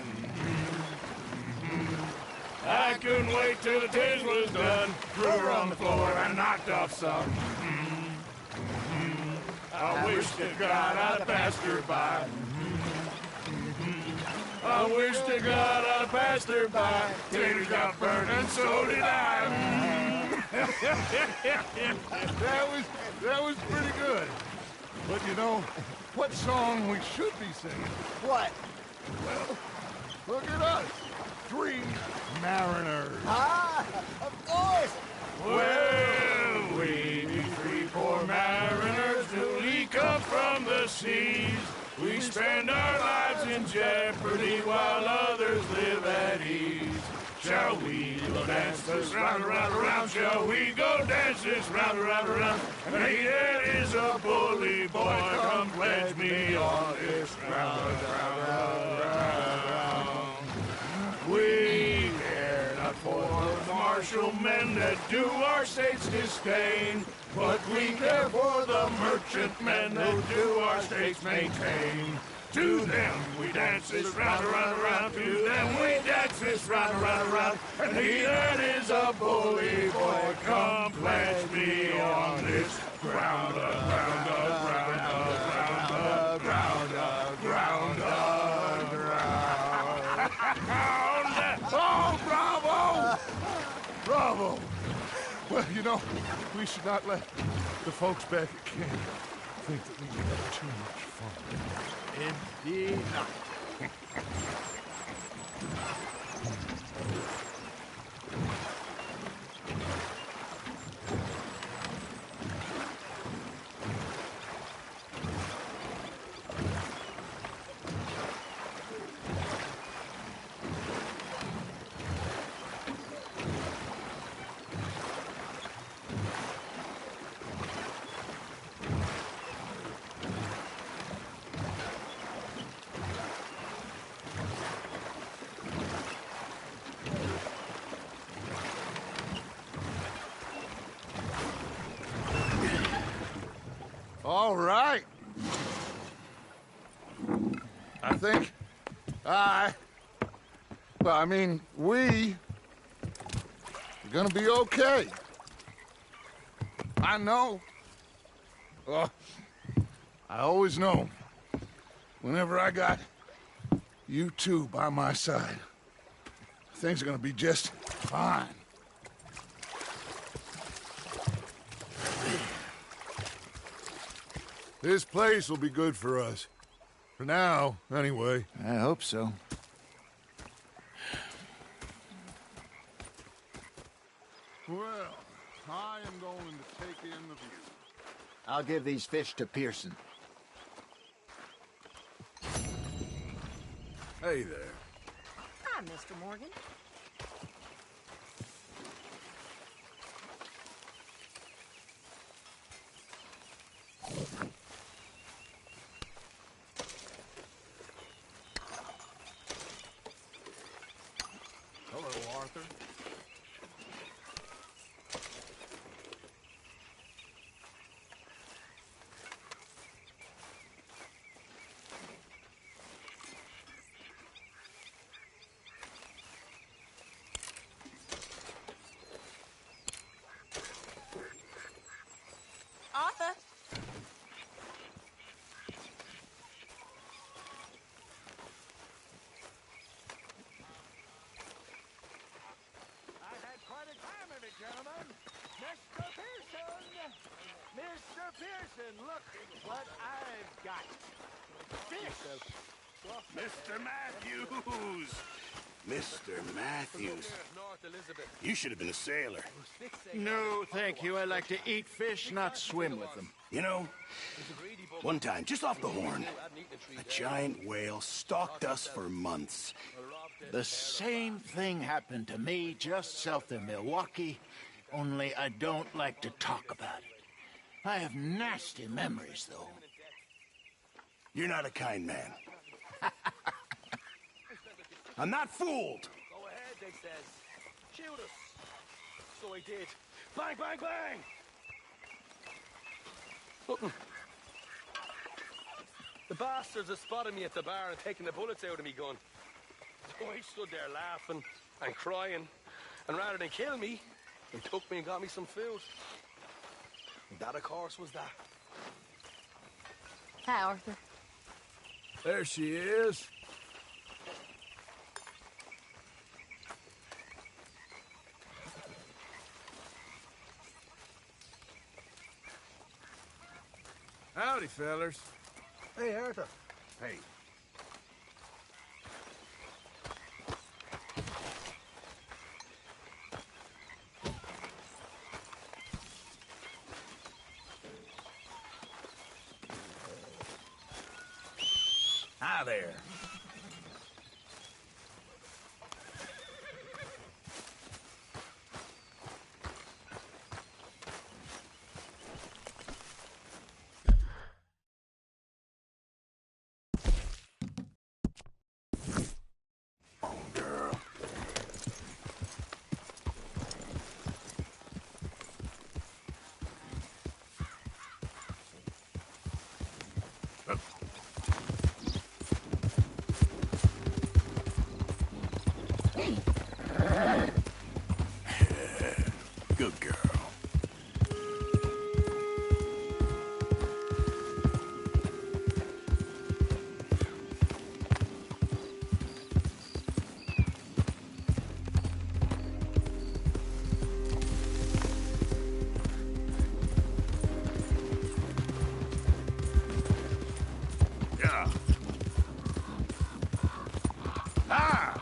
I couldn't wait till the taters was done. Threw her on the floor and knocked off some. I wish to God I'd passed her by. I wish to God I'd passed her by. Taters got burned and so did I. That was pretty good. But you know, what song we should be singing? What? Well, look at us. 3 mariners. Of course. Well, we be 3 poor mariners newly come from the seas. We spend our lives in jeopardy while others live at ease. Shall we go dance this round, around, around? Shall we go dance this round, around, around? And he that is a bully boy, come pledge me on this round, round, round. We care not for the martial men that do our state's disdain, but we care for the merchant men that do our state's maintain. To them we dance this round, around, around. To them we dance this round, around, around. And he that is a bully boy, come pledge me on this ground, ground, ground, ground, ground, ground, ground. Oh, bravo! Bravo! Well, you know, we should not let the folks back at camp think that we had too much fun. Indeed not. All right. I think we are gonna be okay. I know. I always know. Whenever I got you two by my side, things are gonna be just fine. This place will be good for us. For now, anyway. I hope so. Well, I am going to take in the view. I'll give these fish to Pearson. Hey there. Hi, Mr. Morgan. Hello, Arthur. Arthur. Gentlemen, Mr. Pearson! Mr. Pearson, look what I've got. Fish! Mr. Matthews! Mr. Matthews. You should have been a sailor. No, thank you. I like to eat fish, not swim with them. You know, one time, just off the Horn, a giant whale stalked us for months. The same thing happened to me just south of Milwaukee, only I don't like to talk about it. I have nasty memories, though. You're not a kind man. I'm not fooled. Go ahead, they says. Shoot us. So I did. Bang, bang, bang! The bastards have spotted me at the bar and taken the bullets out of me gun. So I stood there laughing and crying, and rather than kill me, they took me and got me some food. And that, of course, was that. Hi, Arthur. There she is. Howdy, fellers. Hey, Arthur. Hey. Hi there. Good girl. Yeah. Ah!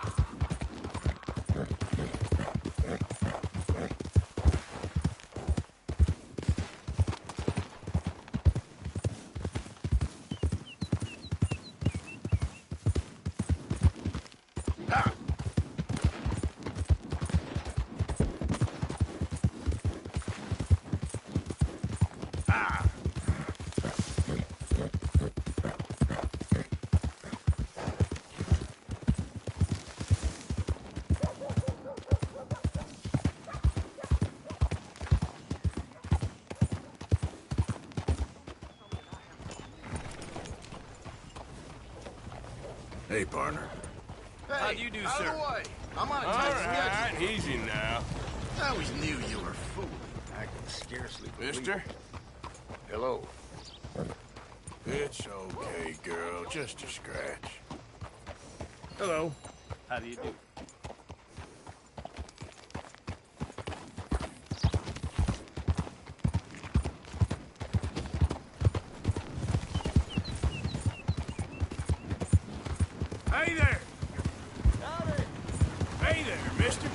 Hey, partner. Hey, How do you do, out sir? of the way. I'm on a All tight right, schedule. easy now. I always knew you were fooling. I can scarcely believe Mister? it. Hello. It's okay, girl. Just a scratch. Hello. How do you do? Hey there! Hey there, mister!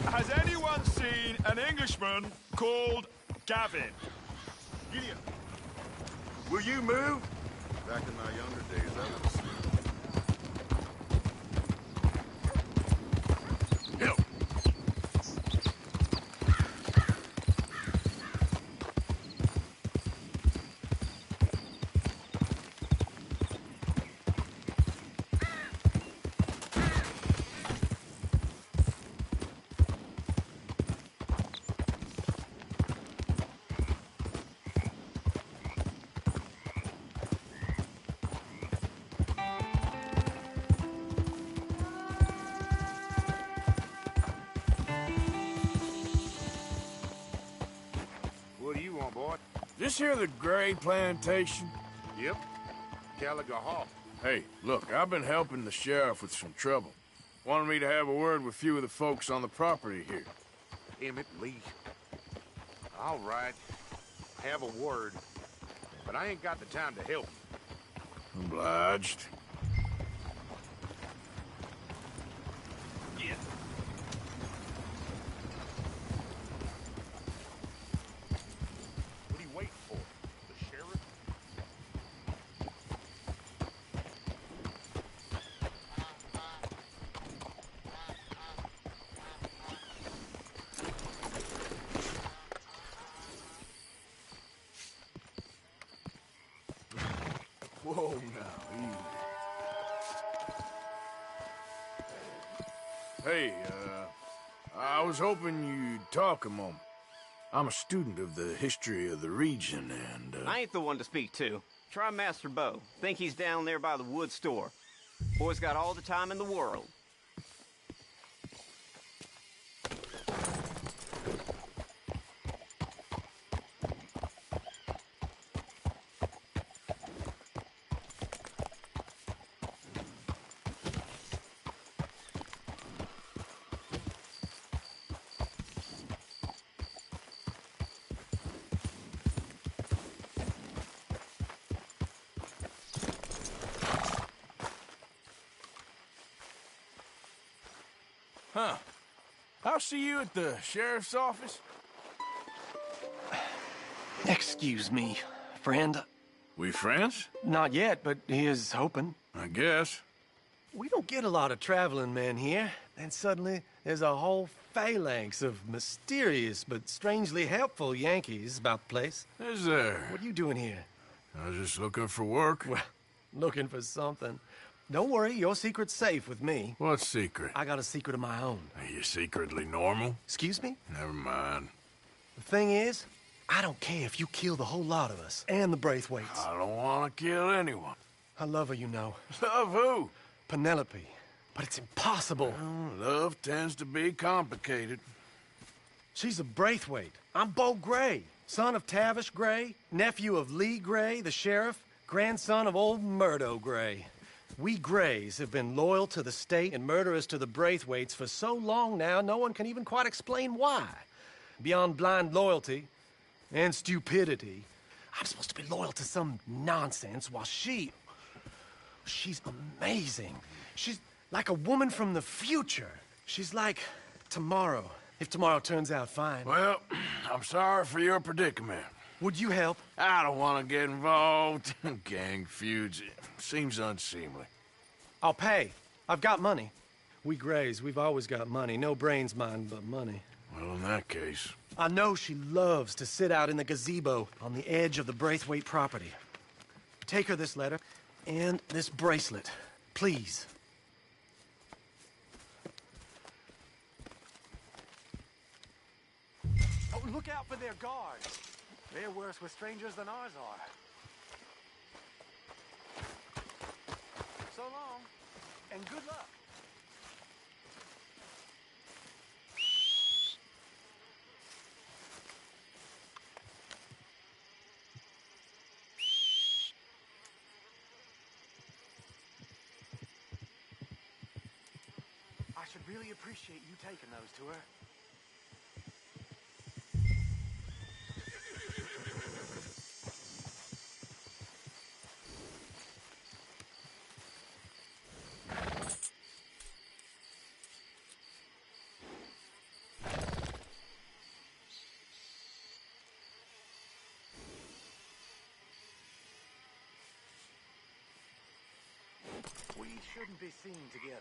Has anyone seen an Englishman called Gavin? Gideon, will you move? Back in my younger days, I would have seen. Help! What do you want, boy? This here the Gray Plantation? Yep. Gallagher Hall. Hey, look, I've been helping the sheriff with some trouble. Wanted me to have a word with a few of the folks on the property here. Emmett Lee. All right. Have a word. But I ain't got the time to help. Obliged. Whoa, now, easy. Hey, I was hoping you'd talk a moment. I'm a student of the history of the region, and, I ain't the one to speak to. Try Master Bo. Think he's down there by the wood store. Boy's got all the time in the world. Huh. I'll see you at the sheriff's office. Excuse me, friend. We friends? Not yet, but he is hoping. I guess. We don't get a lot of traveling men here, and suddenly there's a whole phalanx of mysterious but strangely helpful Yankees about the place. Is there? What are you doing here? I was just looking for work. Well, looking for something. Don't worry, your secret's safe with me. What secret? I got a secret of my own. Are you secretly normal? Excuse me? Never mind. The thing is, I don't care if you kill the whole lot of us and the Braithwaites. I don't want to kill anyone. I love her, you know. Love who? Penelope. But it's impossible. Well, love tends to be complicated. She's a Braithwaite. I'm Bo Gray, son of Tavish Gray, nephew of Lee Gray, the sheriff, grandson of old Murdo Gray. We Grays have been loyal to the state and murderous to the Braithwaites for so long now, no one can even quite explain why. Beyond blind loyalty and stupidity, I'm supposed to be loyal to some nonsense while she's amazing. She's like a woman from the future. She's like tomorrow, if tomorrow turns out fine. Well, I'm sorry for your predicament. Would you help? I don't want to get involved in gang feuds. It seems unseemly. I'll pay. I've got money. We Grays, we've always got money. No brains, mind, but money. Well, in that case... I know she loves to sit out in the gazebo on the edge of the Braithwaite property. Take her this letter and this bracelet, please. Oh, look out for their guards. They're worse with strangers than ours are. So long, and good luck. I should really appreciate you taking those to her. We shouldn't be seen together.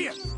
idiot!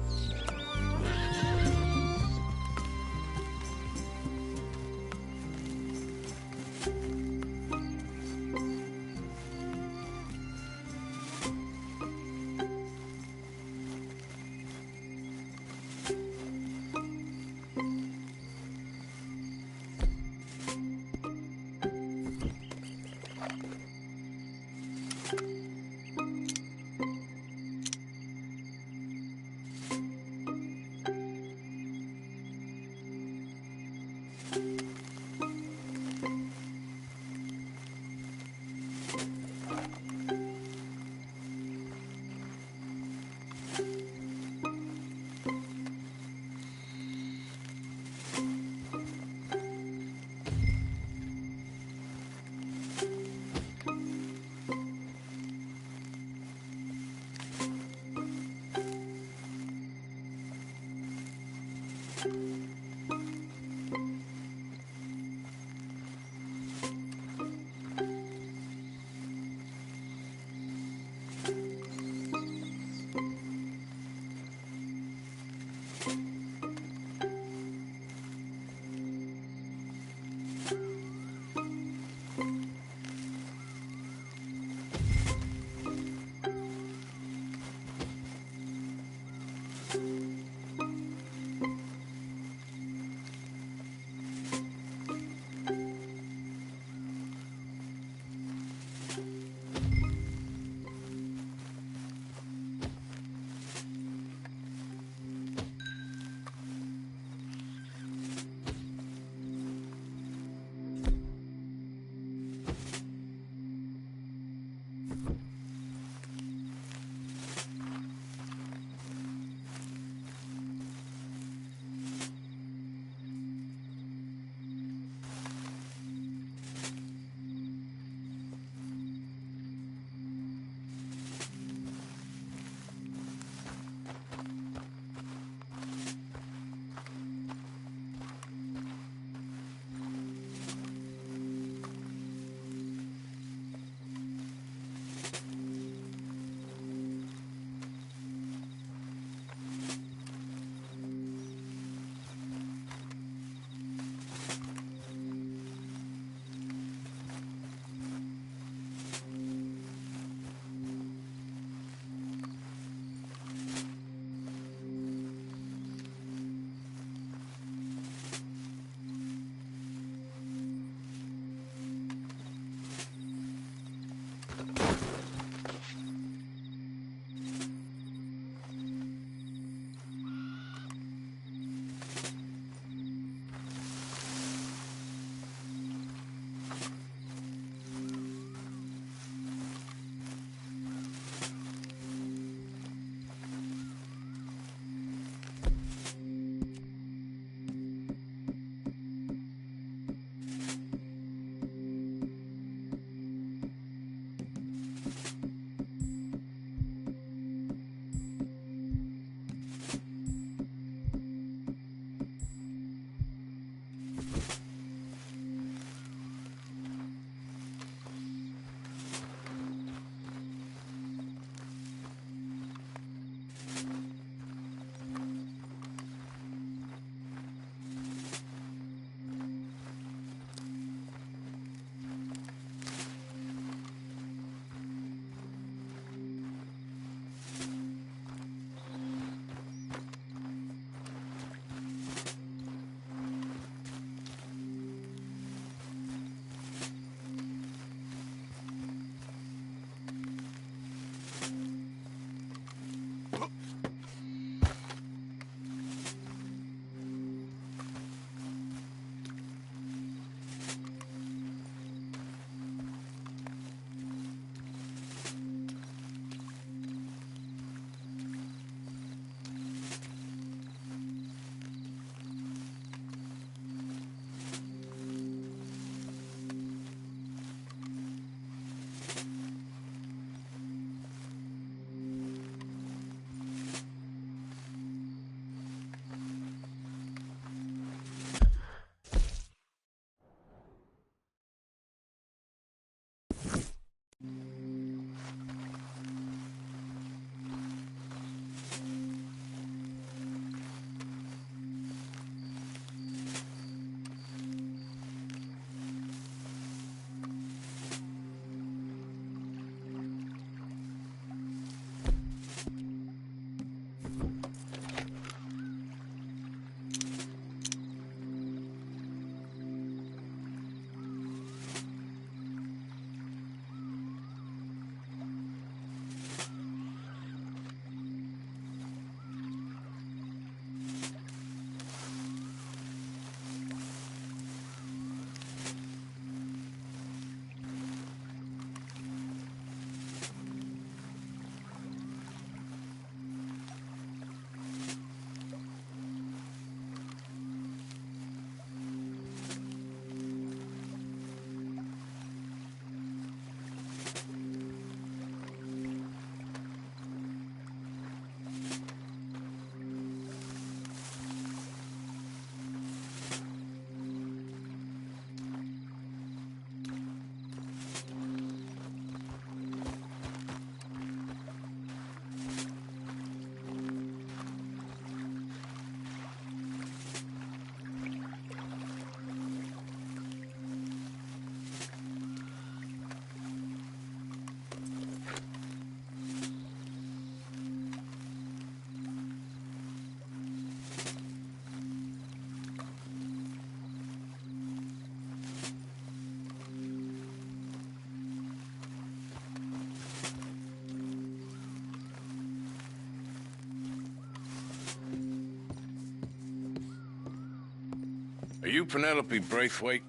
Are you Penelope Braithwaite?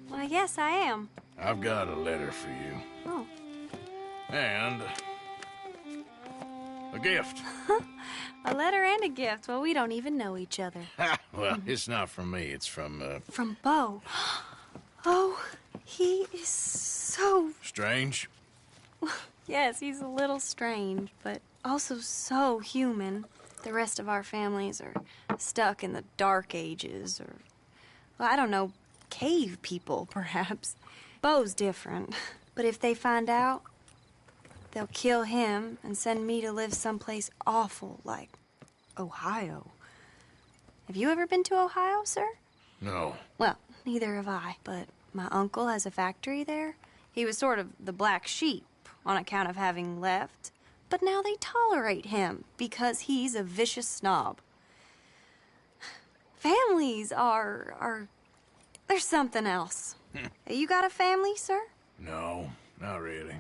Well, yes, I am. I've got a letter for you. Oh. And a gift. A letter and a gift. Well, we don't even know each other. Well, it's not from me. It's from, From Bo. Oh, he is so... Strange? Yes, he's a little strange, but also so human. The rest of our families are stuck in the Dark Ages, or, well, I don't know, cave people, perhaps. Bo's different, but if they find out, they'll kill him and send me to live someplace awful like Ohio. Have you ever been to Ohio, sir? No. Well, neither have I, but my uncle has a factory there. He was sort of the black sheep on account of having left, but now they tolerate him because he's a vicious snob. Families are there's something else. You got a family, sir? No, not really.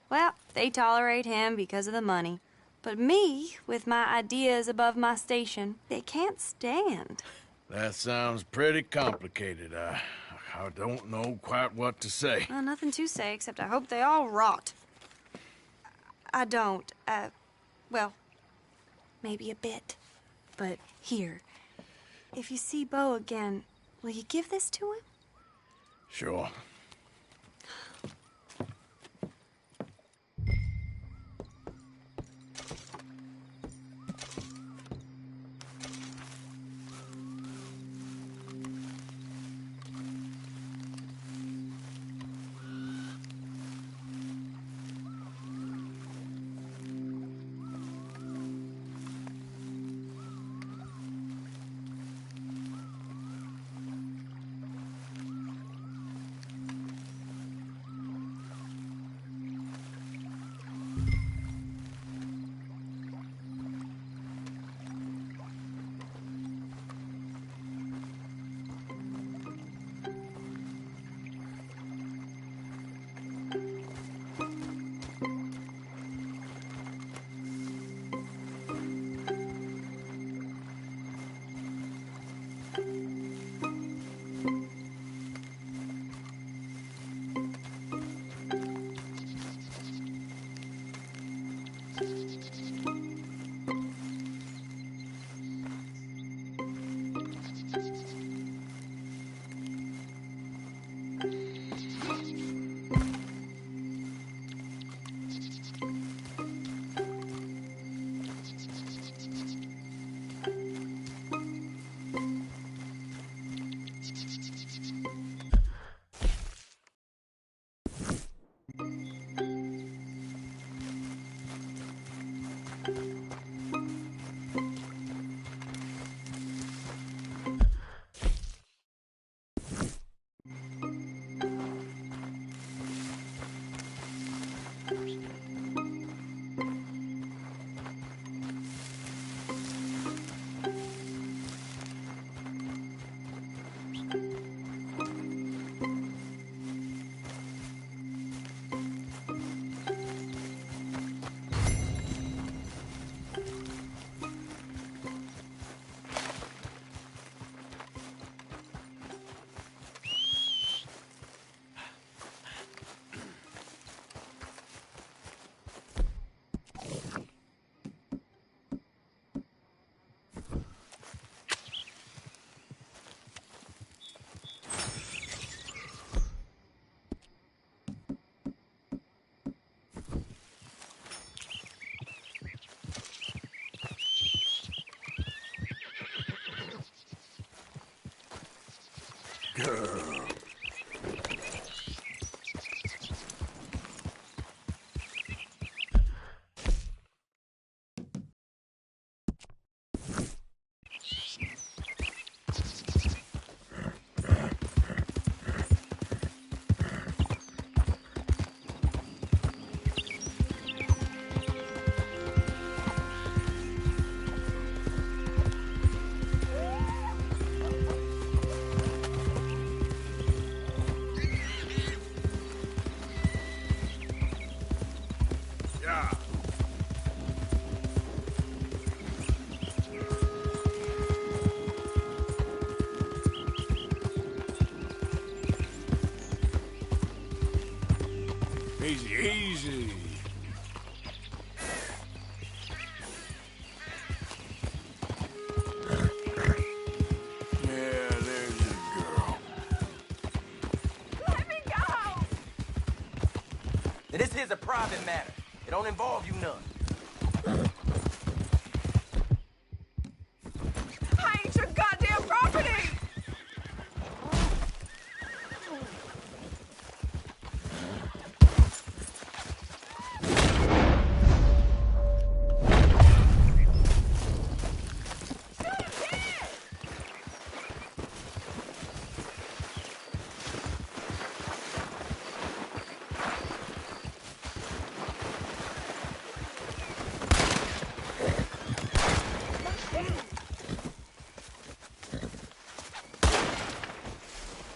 Well, they tolerate him because of the money. But me, with my ideas above my station, they can't stand. That sounds pretty complicated. I don't know quite what to say. Well, nothing to say, except I hope they all rot. I don't. Well, maybe a bit. But here, if you see Bo again, will you give this to him? Sure. Girl. this is a private matter. It don't involve you none. I ain't your goddamn property!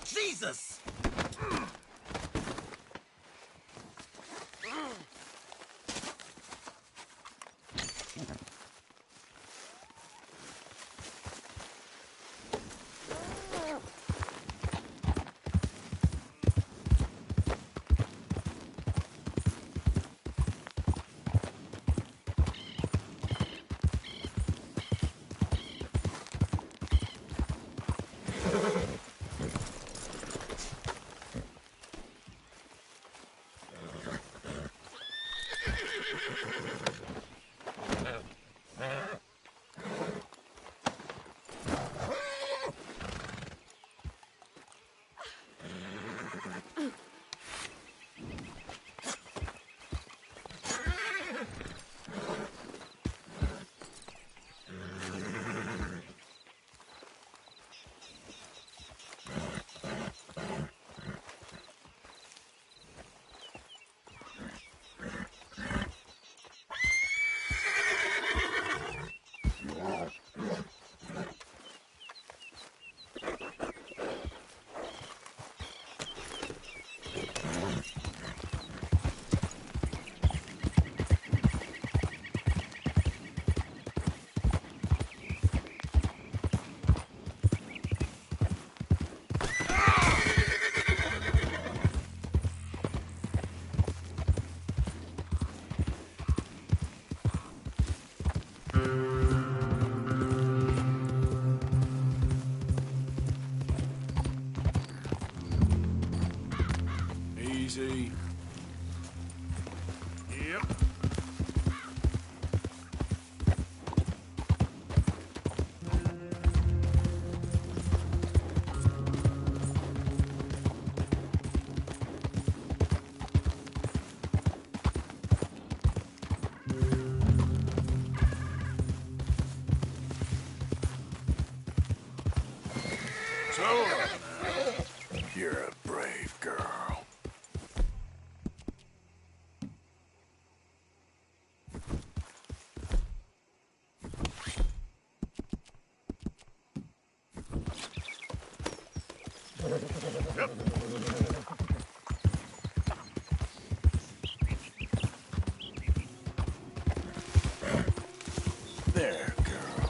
Jesus! Easy. Yep. So, you're a brave girl. There, girl.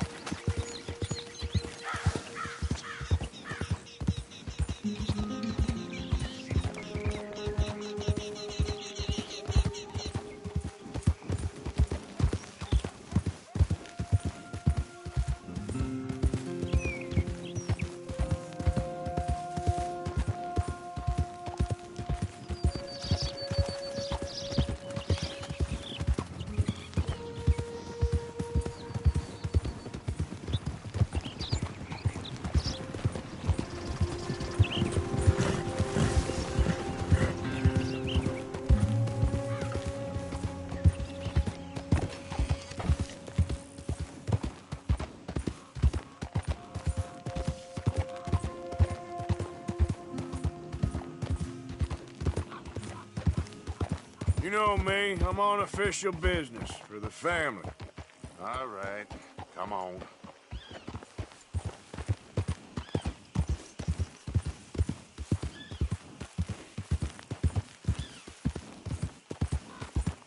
You know me, I'm on official business for the family. All right, come on.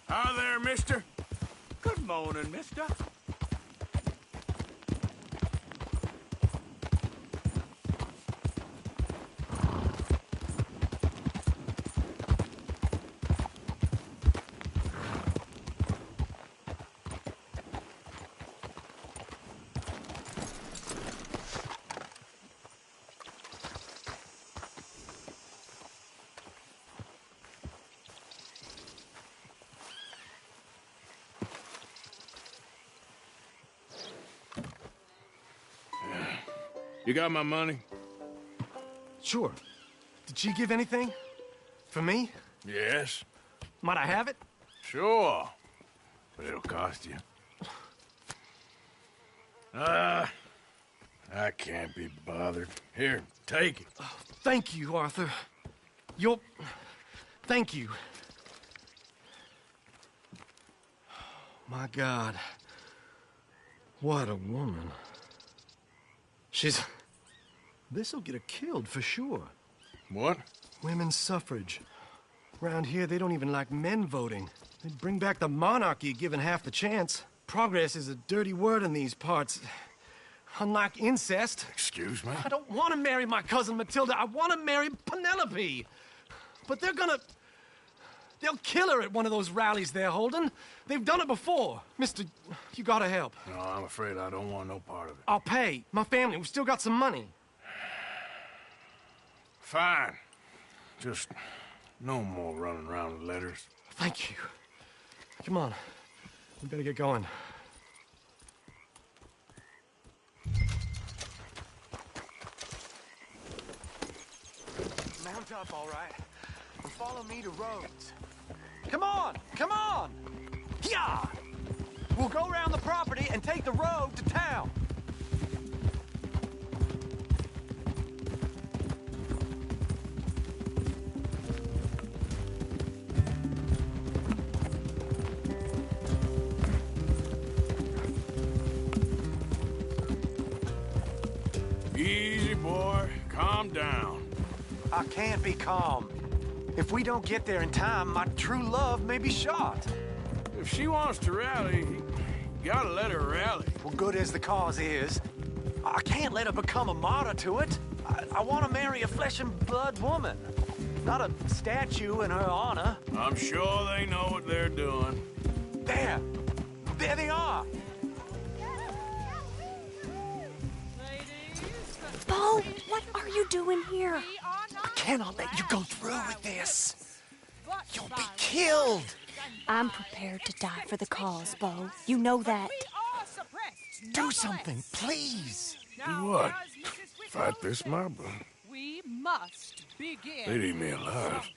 Hi there, mister. Good morning, mister. You got my money? Sure. Did she give anything? For me? Yes. Might I have it? Sure. But it'll cost you. I can't be bothered. Here, take it. Oh, thank you, Arthur. Thank you. My God. What a woman. This'll get her killed for sure. What? Women's suffrage. Around here, they don't even like men voting. They'd bring back the monarchy given half the chance. Progress is a dirty word in these parts. Unlike incest. Excuse me? I don't want to marry my cousin Matilda. I want to marry Penelope. But they'll kill her at one of those rallies they're holding. They've done it before. Mister, you gotta help. No, I'm afraid I don't want no part of it. I'll pay. My family, we've still got some money. Fine. Just no more running around with letters. Thank you. Come on. We better get going. Mount up, all right. And follow me to Rhodes. Come on! Come on! Yeah! We'll go around the property and take the road to town. Easy, boy. Calm down. I can't be calm. If we don't get there in time, my true love may be shot. If she wants to rally, you gotta let her rally. Well, good as the cause is, I can't let her become a martyr to it. I want to marry a flesh and blood woman, not a statue in her honor. I'm sure they know what they're doing. There they are. Bo, what are you doing here? I cannot let you go through with this. You'll be killed. I'm prepared to die for the cause, Bo. You know that. Do something, please. Do what? Fight this mob? We must begin. They'd eat me alive.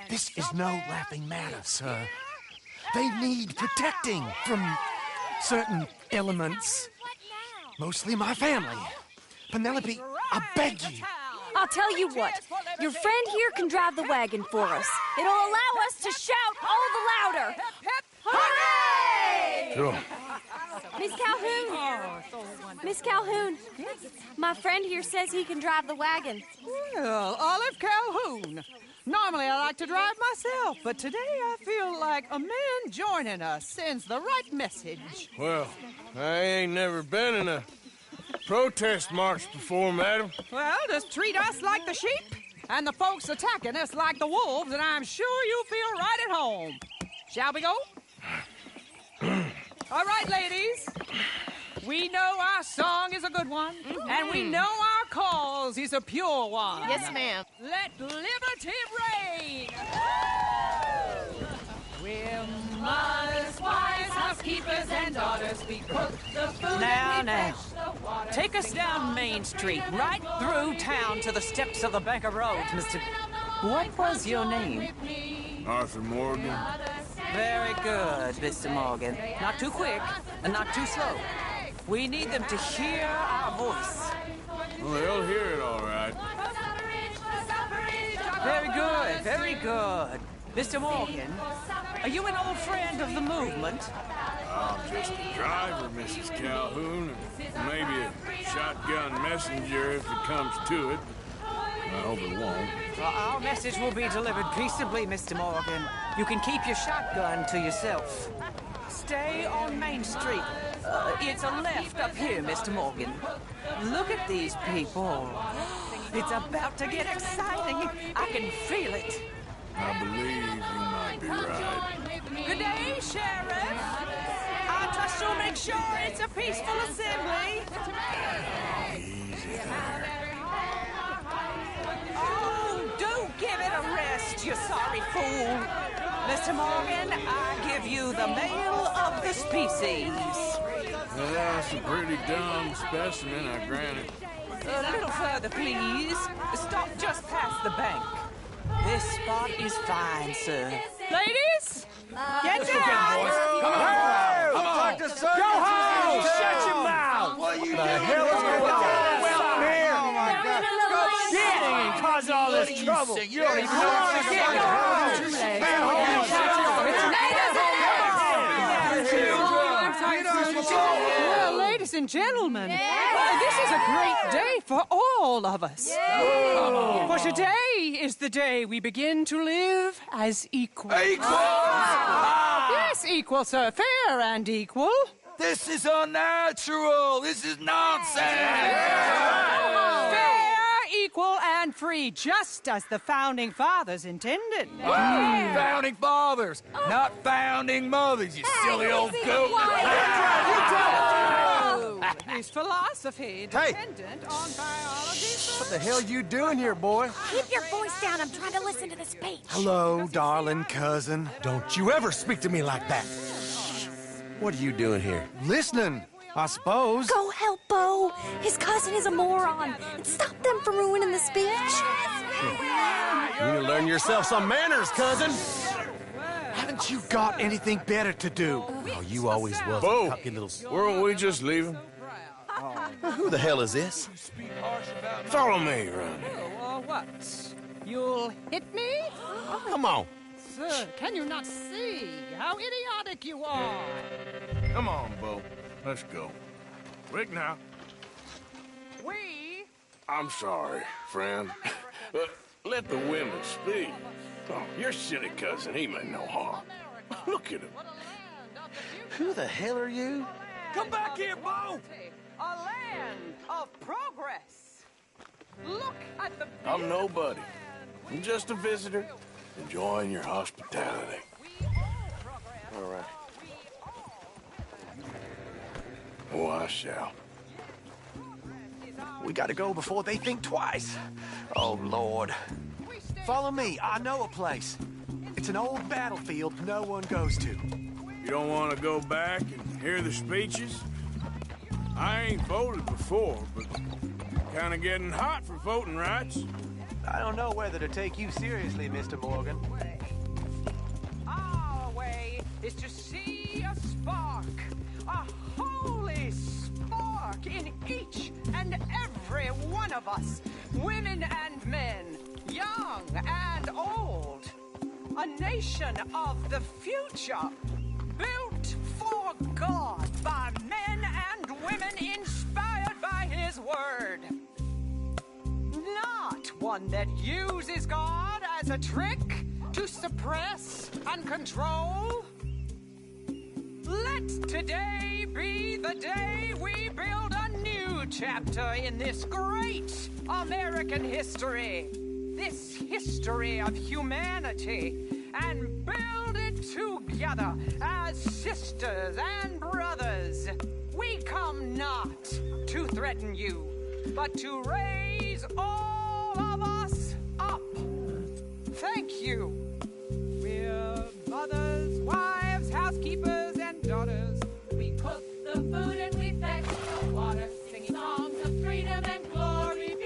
This is no laughing matter, sir. They need protecting from certain elements. Mostly my family. Penelope, I beg you. I'll tell you what. Your friend here can drive the wagon for us. It'll allow us to shout all the louder. Hooray! Sure. Miss Calhoun. Miss Calhoun. My friend here says he can drive the wagon. Well, Olive Calhoun. Normally I like to drive myself, but today I feel like a man joining us sends the right message. Well, I ain't never been in a protest march before, madam. Well, just treat us like the sheep, and the folks attacking us like the wolves, and I'm sure you feel right at home. Shall we go? All right, ladies. We know our song is a good one, and we know our cause is a pure one. Yes, ma'am. Let liberty reign! We're mothers, wives, housekeepers, and daughters. We cook the food Now, and we fetch the water. Take us down Main Street, right through town to the steps of the Banker Road, Mr. What was your name? Arthur Morgan. Very good, Mr. Morgan. Not too quick, and not too slow. We need them to hear our voice. Well, they'll hear it all right. Very good, very good. Mr. Morgan, are you an old friend of the movement? I'm just a driver, Mrs. Calhoun, and maybe a shotgun messenger if it comes to it. I hope it won't. Well, our message will be delivered peaceably, Mr. Morgan. You can keep your shotgun to yourself. Stay on Main Street. It's a left up here, Mr. Morgan. Look at these people. It's about to get exciting. I can feel it. I believe you might be right. Good day, Sheriff. I trust you'll make sure it's a peaceful assembly. Easy there. Oh, do give it a rest, you sorry fool. Mr. Morgan, I give you the male of the species. Well, that's a pretty dumb specimen, I grant it. A little further, please. Stop just past the bank. This spot is fine, sir. Ladies, get down! Come on! Come on! Go home! Shut your mouth! What you the hell is going on? Well, here! Oh my God! Shit! And cause all this trouble. You don't even know what to get. Go Well, ladies and gentlemen, this is a great day for all of us. For today is the day we begin to live as equals. Yes, equal, sir. Fair and equal. This is unnatural. This is nonsense. Fair, equal, and free, just as the Founding Fathers intended. Founding Fathers, not founding mothers, you silly old goat. His philosophy dependent on biology. What the hell you doing here, boy? Keep your voice down. I'm trying to listen to the speech. Hello, darling cousin. Don't you ever speak to me like that. What are you doing here? Listening, I suppose. Go help Bo. His cousin is a moron. And stop them from ruining the speech. You need to learn yourself some manners, cousin. Haven't you got anything better to do? Oh, you always was. Bo, Cocky little... weren't we just leaving? Who the hell is this? Follow me, Ronnie. What? You'll hit me? Come on. Sir, can you not see how idiotic you are? Come on, Bo. Let's go. Quick now. We... I'm sorry, friend. Let the women speak. Oh, your silly cousin, he meant no harm. Look at him. Who the hell are you? Come back here, Bo! A land of progress. Look at the... I'm nobody. I'm just a visitor, enjoying your hospitality. All right. Oh, I shall. We gotta go before they think twice. Oh, Lord. Follow me. I know a place. It's an old battlefield no one goes to. You don't want to go back and hear the speeches? I ain't voted before, but kind of getting hot for voting rights. I don't know whether to take you seriously, Mr. Morgan. Our way is to see a spark, a holy spark in each and every one of us, women and men, young and old. A nation of the future, built for God by men and women inspired by His Word. Not one that uses God as a trick to suppress and control. Let today be the day we build a new chapter in this great American history. This history of humanity, and build it together as sisters and brothers. We come not to threaten you, but to raise all of us up. Thank you. We're mothers, wives, housekeepers, and daughters. We cook the food and we fetch the water, singing songs of freedom and glory be.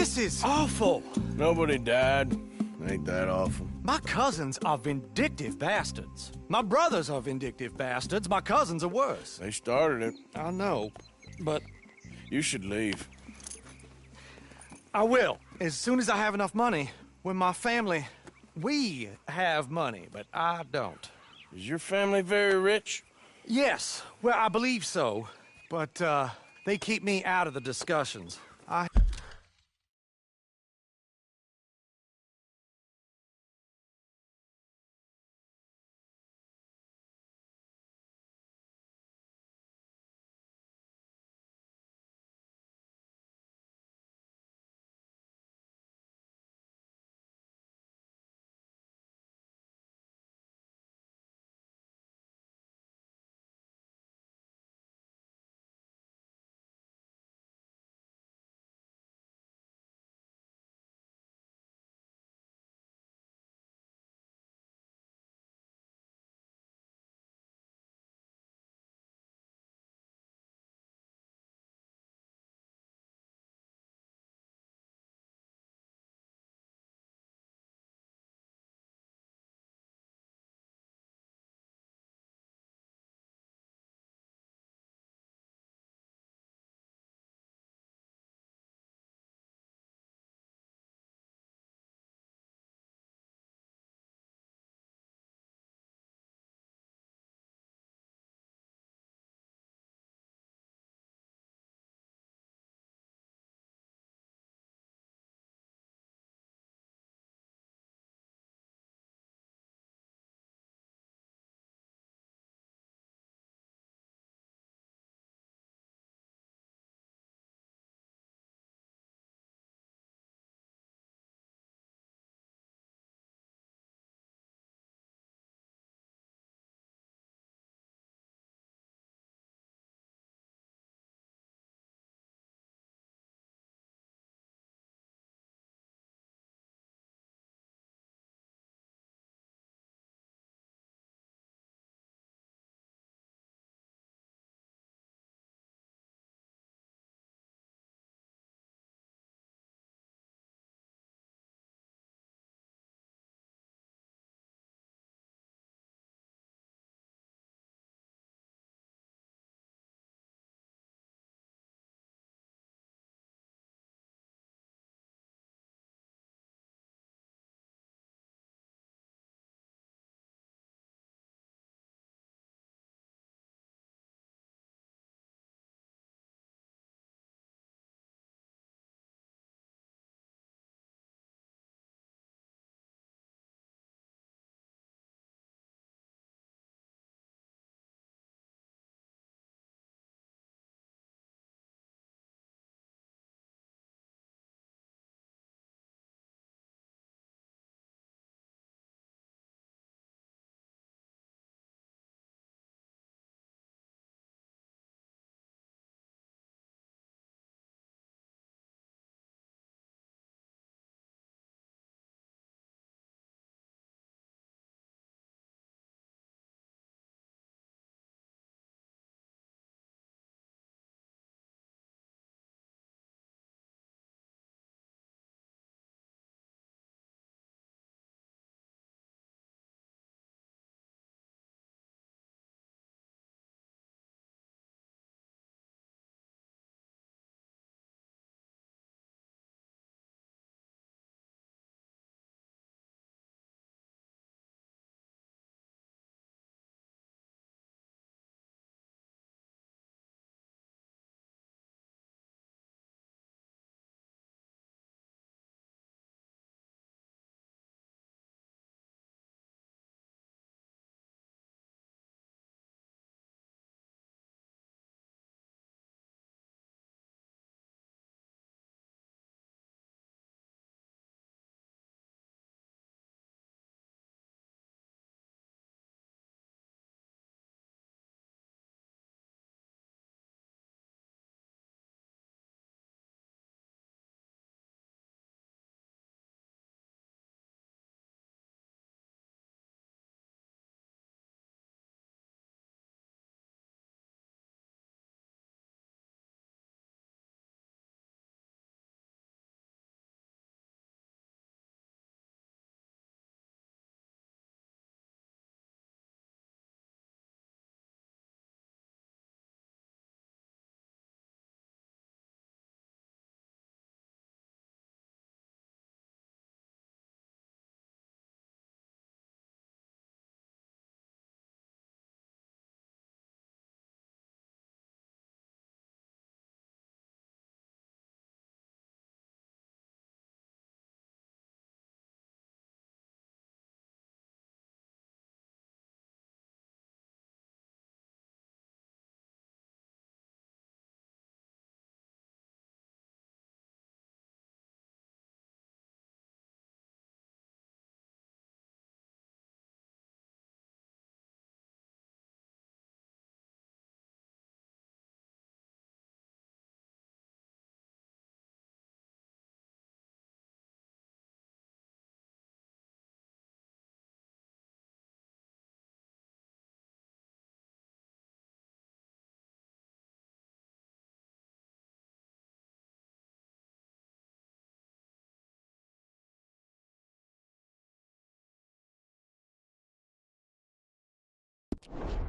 This is awful. Nobody died. Ain't that awful? My cousins are vindictive bastards. My brothers are vindictive bastards. My cousins are worse. They started it. I know, but You should leave. I will. As soon as I have enough money. When my family... We have money, but I don't. Is your family very rich? Yes. Well, I believe so. But, they keep me out of the discussions.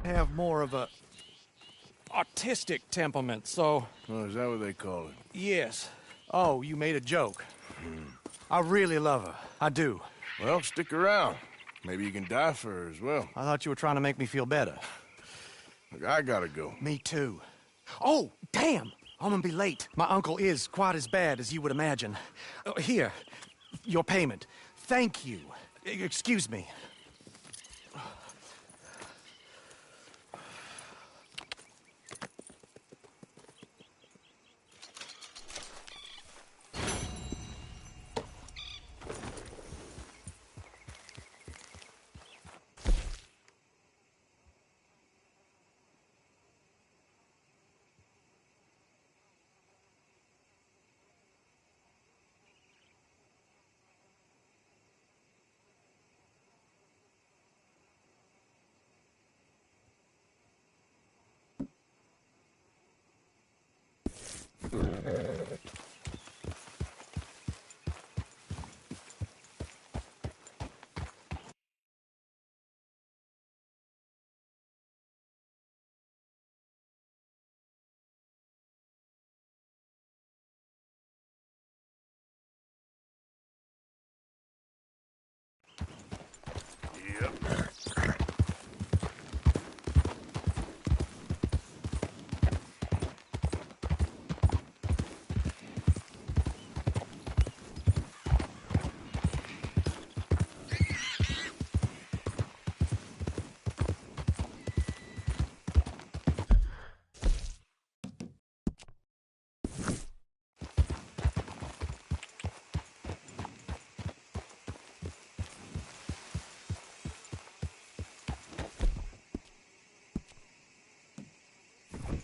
have more of a artistic temperament, so... Oh, is that what they call it? Yes. Oh, you made a joke. I really love her. I do. Well, stick around. Maybe you can die for her as well. I thought you were trying to make me feel better. Look, I gotta go. Me too. Oh, damn! I'm gonna be late. My uncle is quite as bad as you would imagine. Here, your payment. Thank you. Excuse me.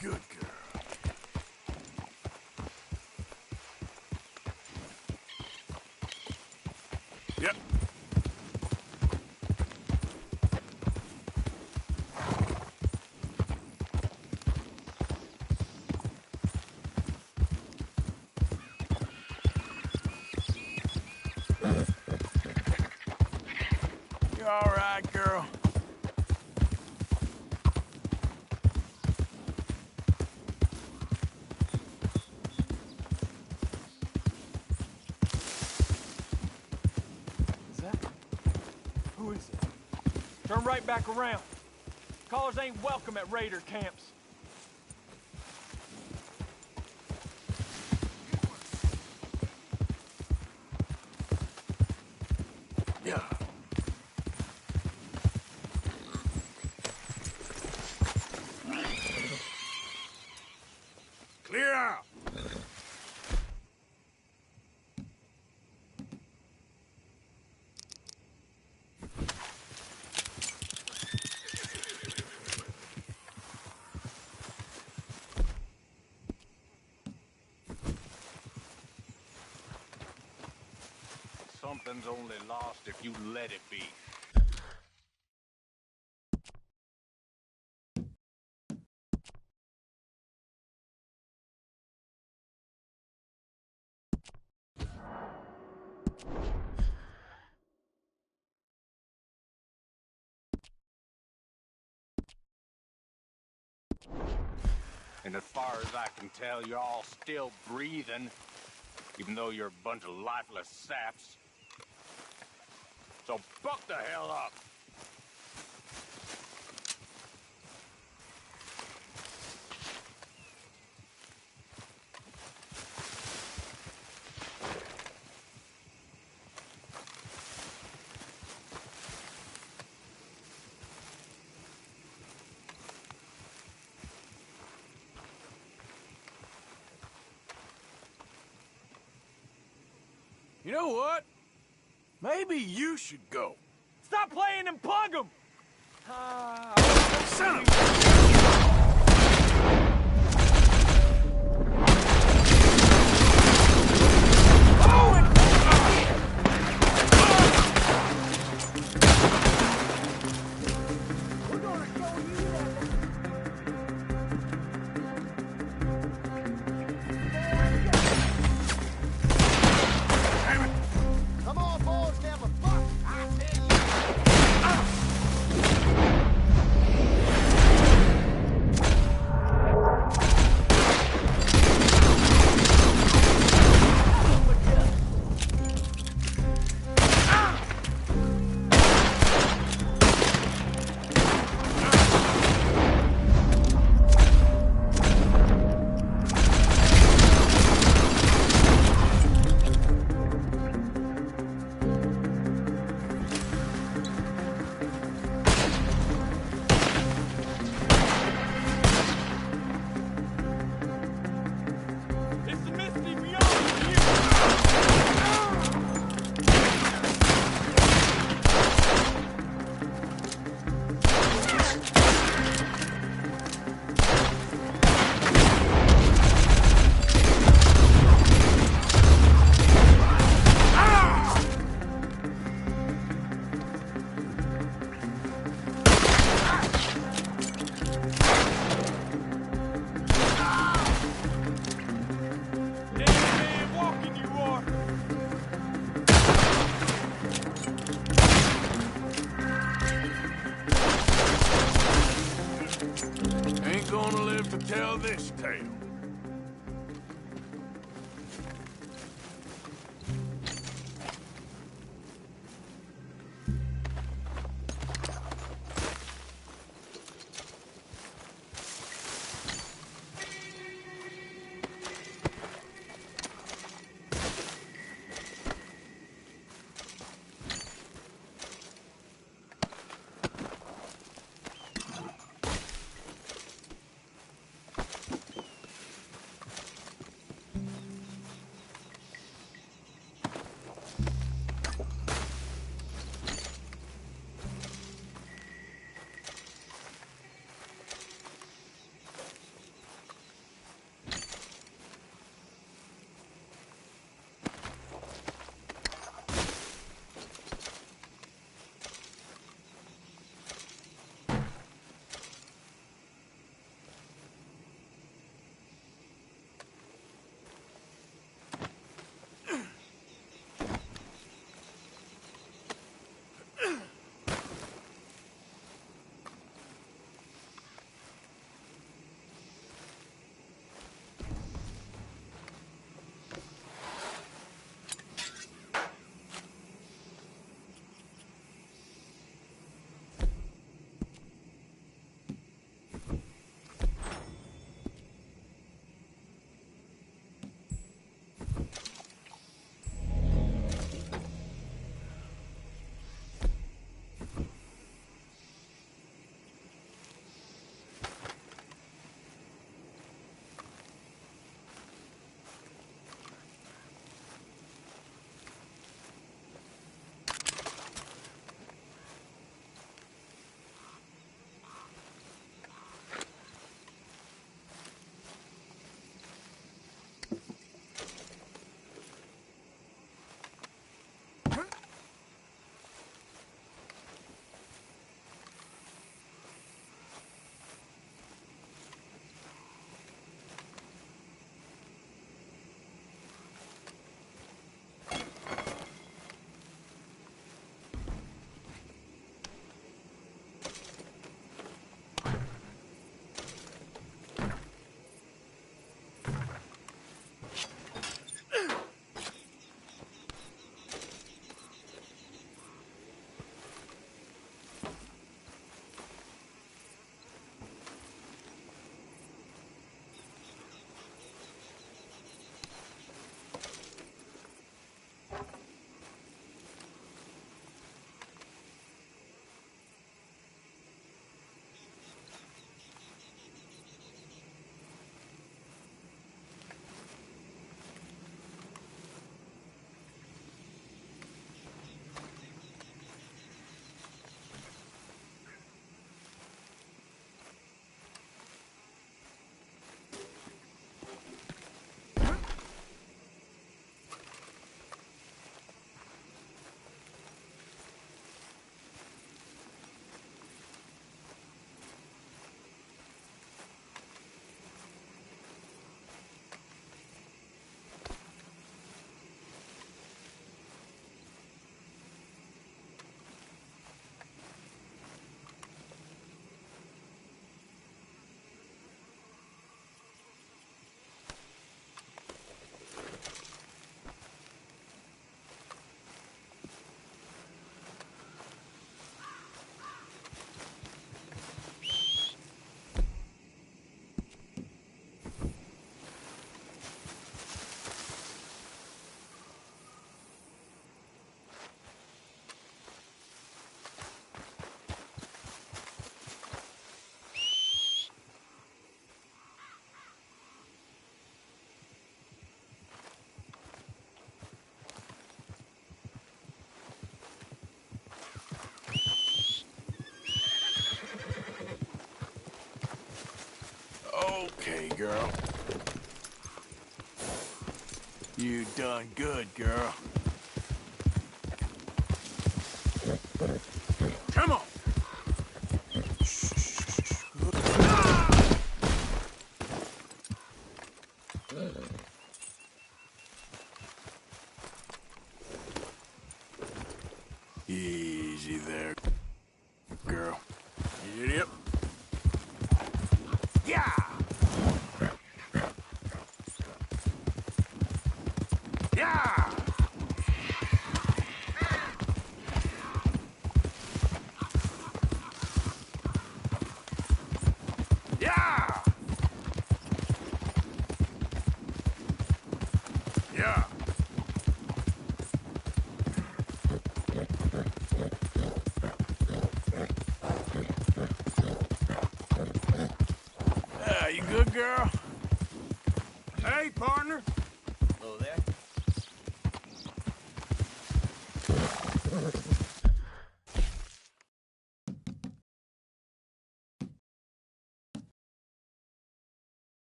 Good girl. Yep. You all right, girl? Turn right back around. Callers ain't welcome at raider camps. Yeah. Clear out. Something's only lost if you let it be. And as far as I can tell, you're all still breathing, even though you're a bunch of lifeless saps. So buck the hell up. You know what? Maybe you should go. Stop playing and plug 'em! Son of Come on, boys, give a fuck. I tell you. tell this tale. Okay, girl. You done good, girl. Come on! Easy there, girl. Yep. Yeah! Yeah! Yeah! Yeah! You good, girl? Hey, partner. Hello there.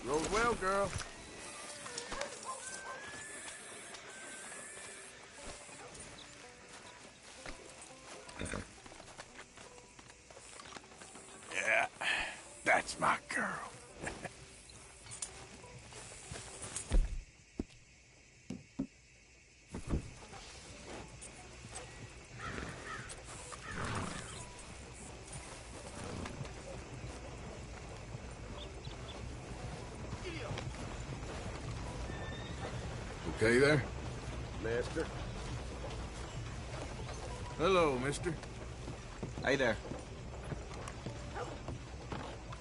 Rode well, girl. Yeah, that's my girl. Okay there? Master. Hello, mister. Hey there.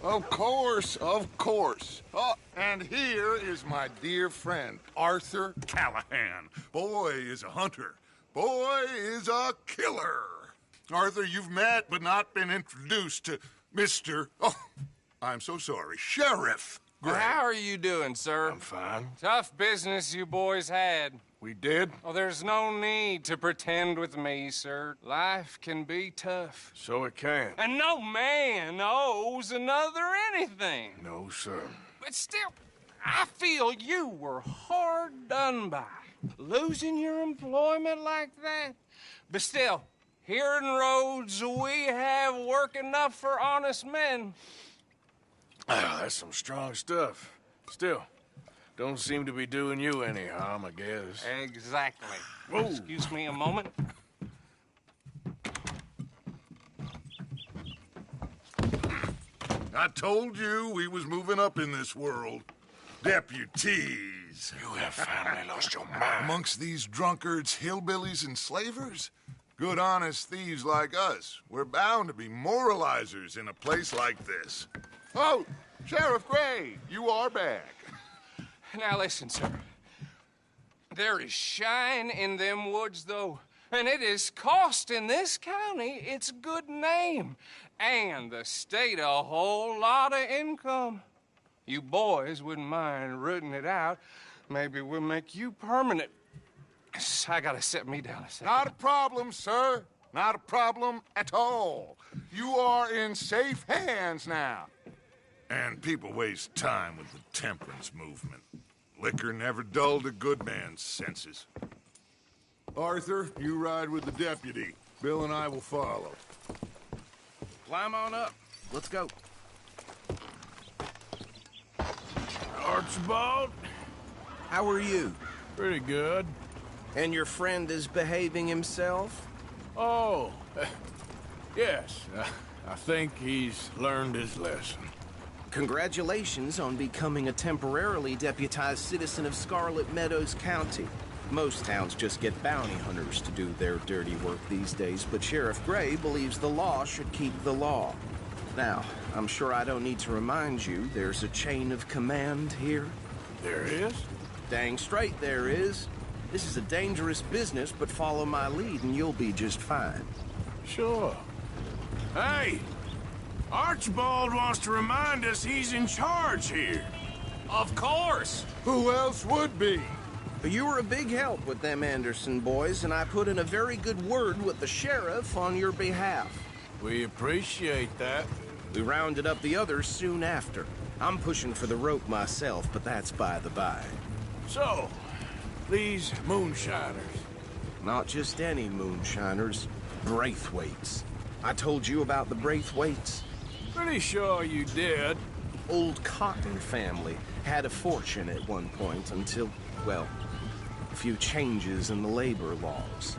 Of course, of course. Oh, and here is my dear friend, Arthur Callahan. Boy is a hunter. Boy is a killer. Arthur, you've met but not been introduced to Mr. Oh, I'm so sorry, Sheriff Gray. How are you doing, sir? I'm fine. Tough business you boys had. We did? Oh, there's no need to pretend with me, sir. Life can be tough. So it can. And no man owes another anything. No, sir. But still, I feel you were hard done by. Losing your employment like that. But still, here in Rhodes, we have work enough for honest men. Ah, that's some strong stuff. Still, don't seem to be doing you any harm, I guess. Exactly. Whoa. Excuse me a moment. I told you we was moving up in this world. Deputies. You have finally lost your mind. Amongst these drunkards, hillbillies, and slavers? Good, honest thieves like us. We're bound to be moralizers in a place like this. Oh, Sheriff Gray, you are back. Now listen, sir. There is shine in them woods, though, and it is costing this county its good name and the state a whole lot of income. You boys wouldn't mind rooting it out. Maybe we'll make you permanent. I gotta set me down a second. Not a problem, sir. Not a problem at all. You are in safe hands now. And people waste time with the temperance movement. Liquor never dulled a good man's senses. Arthur, you ride with the deputy. Bill and I will follow. Climb on up. Let's go. Archibald? How are you? Pretty good. And your friend is behaving himself? Oh, yes. I think he's learned his lesson. Congratulations on becoming a temporarily deputized citizen of Scarlet Meadows County. Most towns just get bounty hunters to do their dirty work these days, but Sheriff Gray believes the law should keep the law. Now, I'm sure I don't need to remind you there's a chain of command here. There is? Dang straight there is. This is a dangerous business, but follow my lead and you'll be just fine. Sure. Hey! Archibald wants to remind us he's in charge here. Of course. Who else would be? You were a big help with them Anderson boys, and I put in a very good word with the sheriff on your behalf. We appreciate that. We rounded up the others soon after. I'm pushing for the rope myself, but that's by the by. So, these moonshiners. Not just any moonshiners, Braithwaites. I told you about the Braithwaites. Pretty sure you did. Old Cotton family had a fortune at one point until, well, a few changes in the labor laws.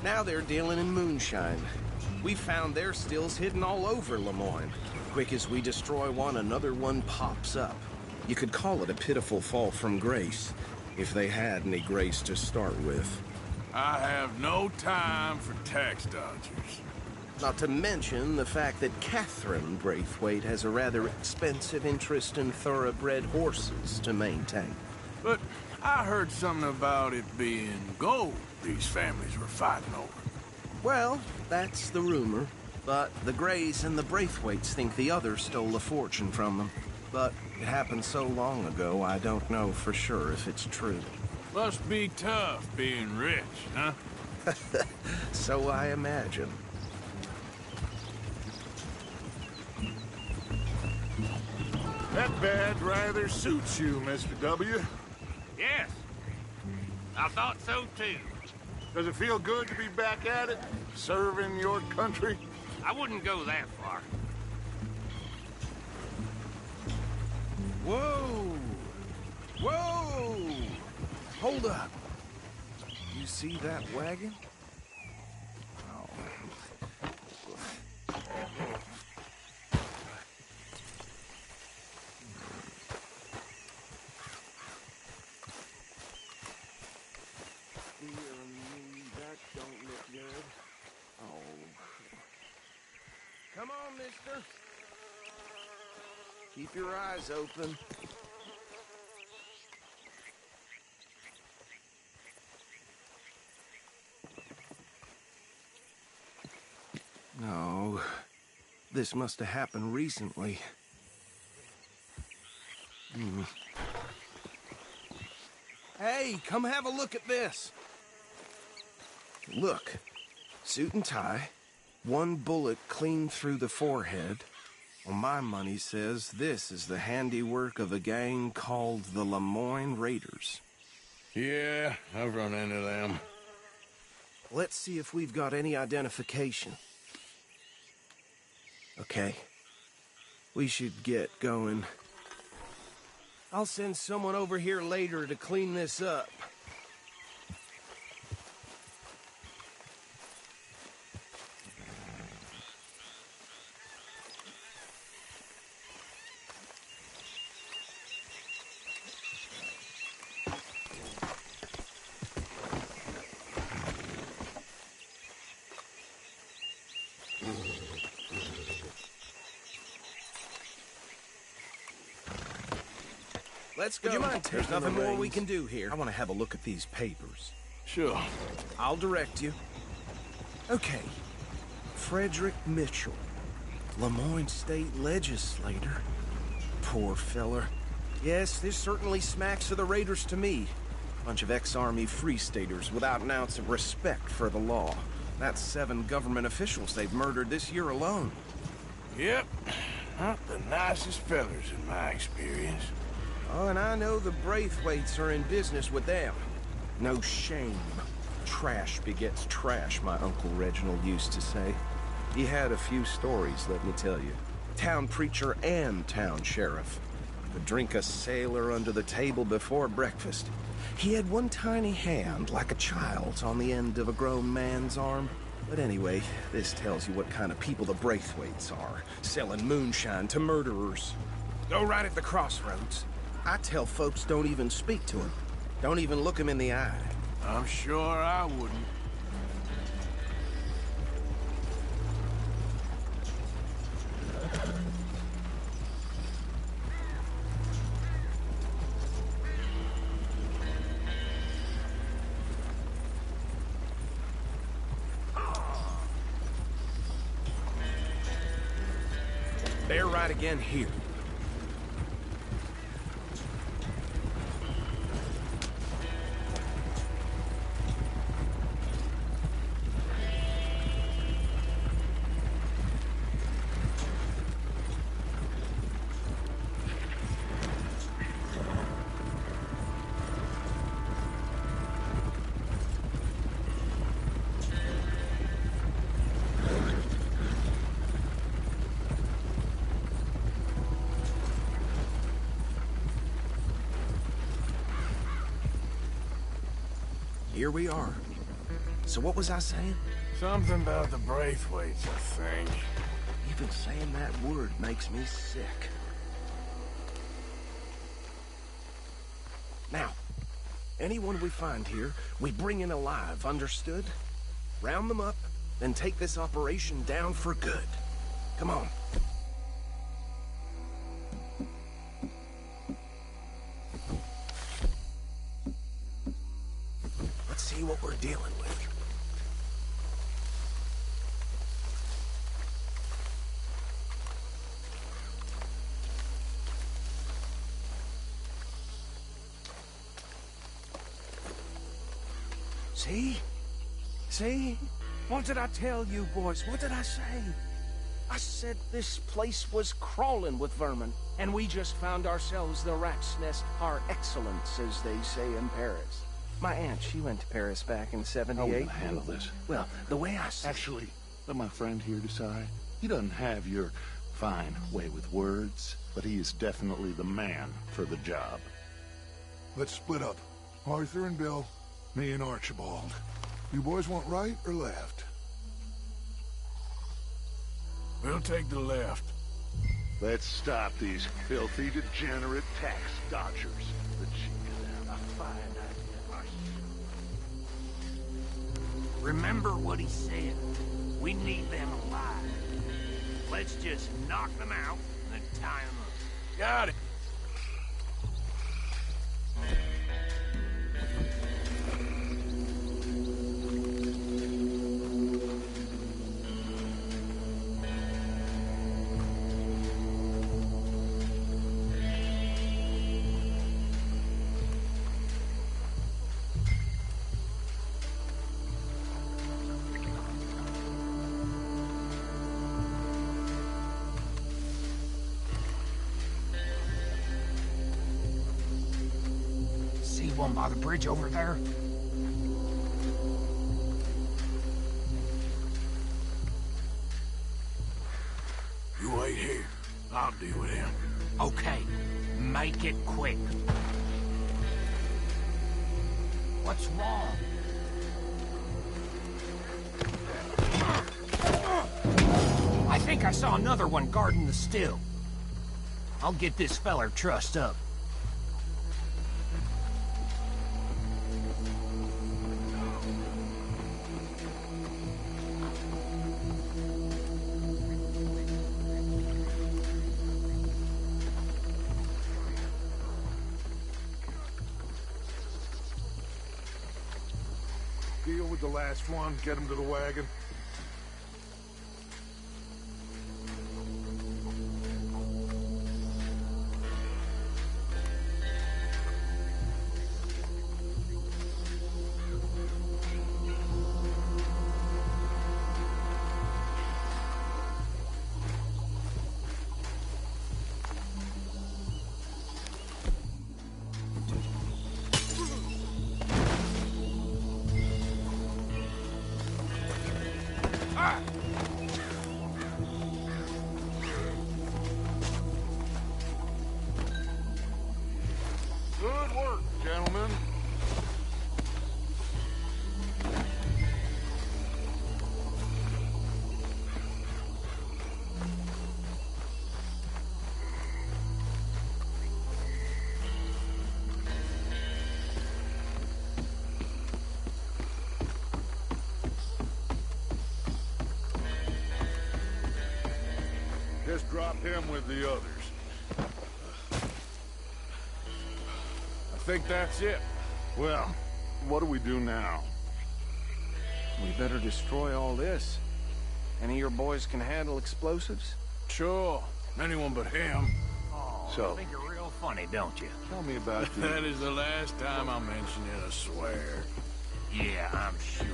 Now they're dealing in moonshine. We found their stills hidden all over Lemoyne. Quick as we destroy one, another one pops up. You could call it a pitiful fall from grace, if they had any grace to start with. I have no time for tax dodgers. Not to mention the fact that Catherine Braithwaite has a rather expensive interest in thoroughbred horses to maintain. But I heard something about it being gold these families were fighting over. Well, that's the rumor. But the Greys and the Braithwaites think the others stole a fortune from them. But it happened so long ago, I don't know for sure if it's true. Must be tough being rich, huh? So I imagine. That badge rather suits you, Mr. W. Yes. I thought so too. Does it feel good to be back at it, serving your country? I wouldn't go that far. Whoa! Whoa! Hold up. You see that wagon? Come on, mister. Keep your eyes open. No. This must have happened recently. Hey, come have a look at this. Look. Suit and tie. One bullet clean through the forehead. Well, my money says this is the handiwork of a gang called the Lemoyne Raiders. Yeah, I've run into them. Let's see if we've got any identification. Okay. We should get going. I'll send someone over here later to clean this up. Let's go. Would you mind There's taking nothing the more we reins? can do here. I want to have a look at these papers. Sure. I'll direct you. Okay. Frederick Mitchell, Lemoyne State Legislator. Poor feller. Yes, this certainly smacks of the Raiders to me. Bunch of ex-Army Free Staters without an ounce of respect for the law. That's 7 government officials they've murdered this year alone. Yep. Not the nicest fellers in my experience. Oh, and I know the Braithwaites are in business with them. No shame. Trash begets trash, my Uncle Reginald used to say. He had a few stories, let me tell you. Town preacher and town sheriff. Could drink a sailor under the table before breakfast. He had one tiny hand, like a child's, on the end of a grown man's arm. But anyway, this tells you what kind of people the Braithwaites are. Selling moonshine to murderers. Go right at the crossroads. I tell folks don't even speak to him. Don't even look him in the eye. I'm sure I wouldn't. Bear right again here. here we are. So what was I saying? Something about the Braithwaites, I think. Even saying that word makes me sick. Now, anyone we find here, we bring in alive, understood? Round them up, then take this operation down for good. Come on. Let's see what we're dealing with. See? See? What did I tell you, boys? What did I say? I said this place was crawling with vermin, and we just found ourselves the rat's nest par excellence, as they say in Paris. My aunt, she went to Paris back in '78. How will I handle this? Well, the way I see... Actually, let my friend here decide. He doesn't have your fine way with words, but he is definitely the man for the job. Let's split up. Arthur and Bill, me and Archibald. You boys want right or left? We'll take the left. Let's stop these filthy, degenerate tax dodgers. The chicken have a fine idea. Remember what he said. We need them alive. Let's just knock them out and then tie them up. Got it. One by the bridge over there. You wait here. I'll deal with him. Okay, make it quick. What's wrong? I think I saw another one guarding the still. I'll get this feller trussed up. Deal with the last one, get him to the wagon. Good work, gentlemen. Just drop him with the others. I think that's it. Well, what do we do now? We better destroy all this. Any of your boys can handle explosives? Sure. Anyone but him. Oh, So- you think you're real funny, don't you? Tell me about the... That is the last time I mention it, I swear. Yeah, I'm sure.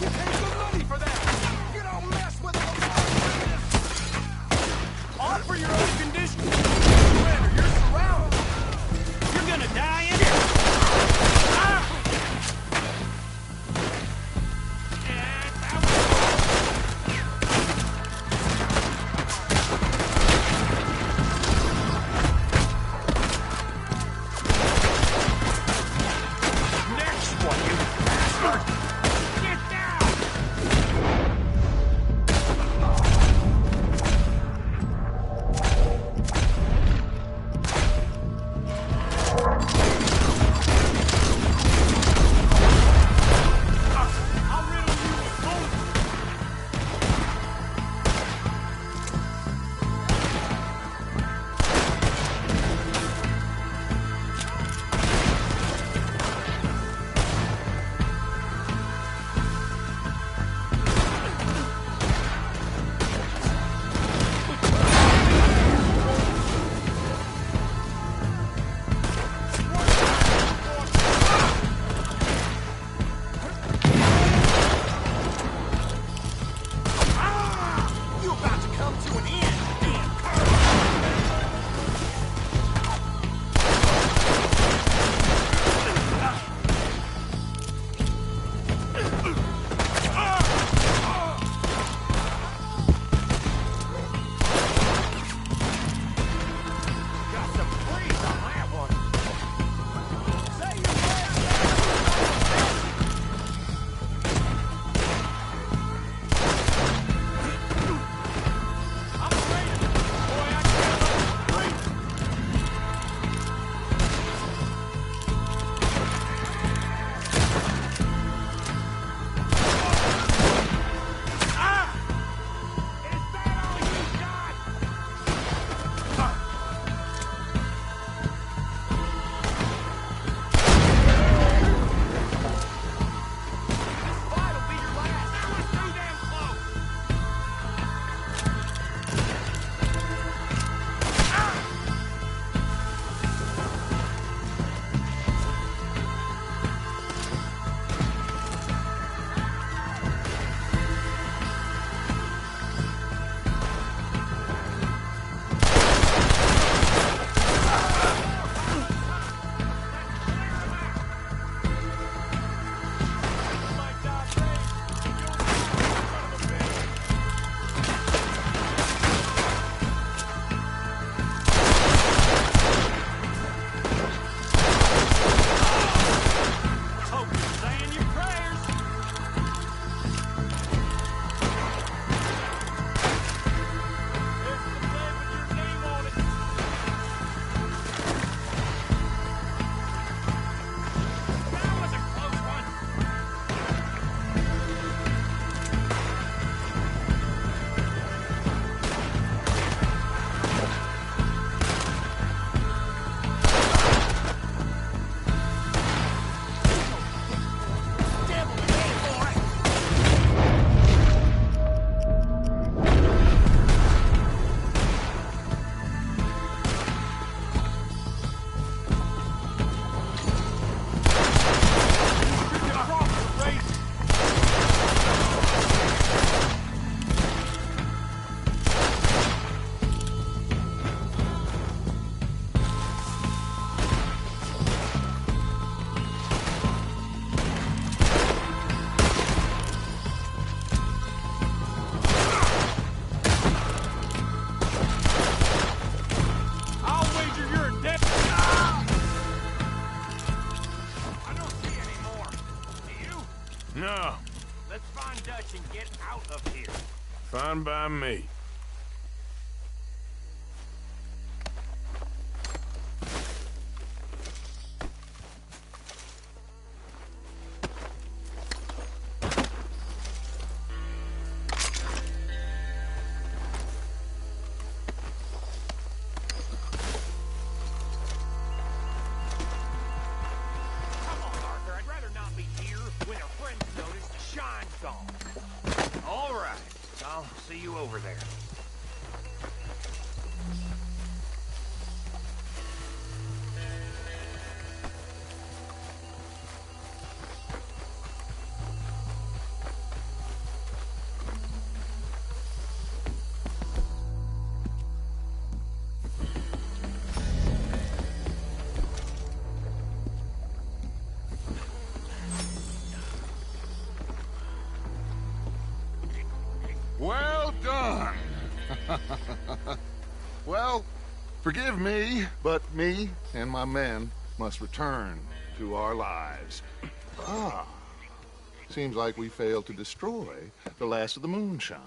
You paid good money for that! You don't mess with the all for your own condition. Commander, you're surrounded. You're gonna die in here. No. Let's find Dutch and get out of here. Fine by me. All right, I'll see you over there. done. Well, forgive me, but me and my men must return to our lives. Ah, seems like we failed to destroy the last of the moonshine.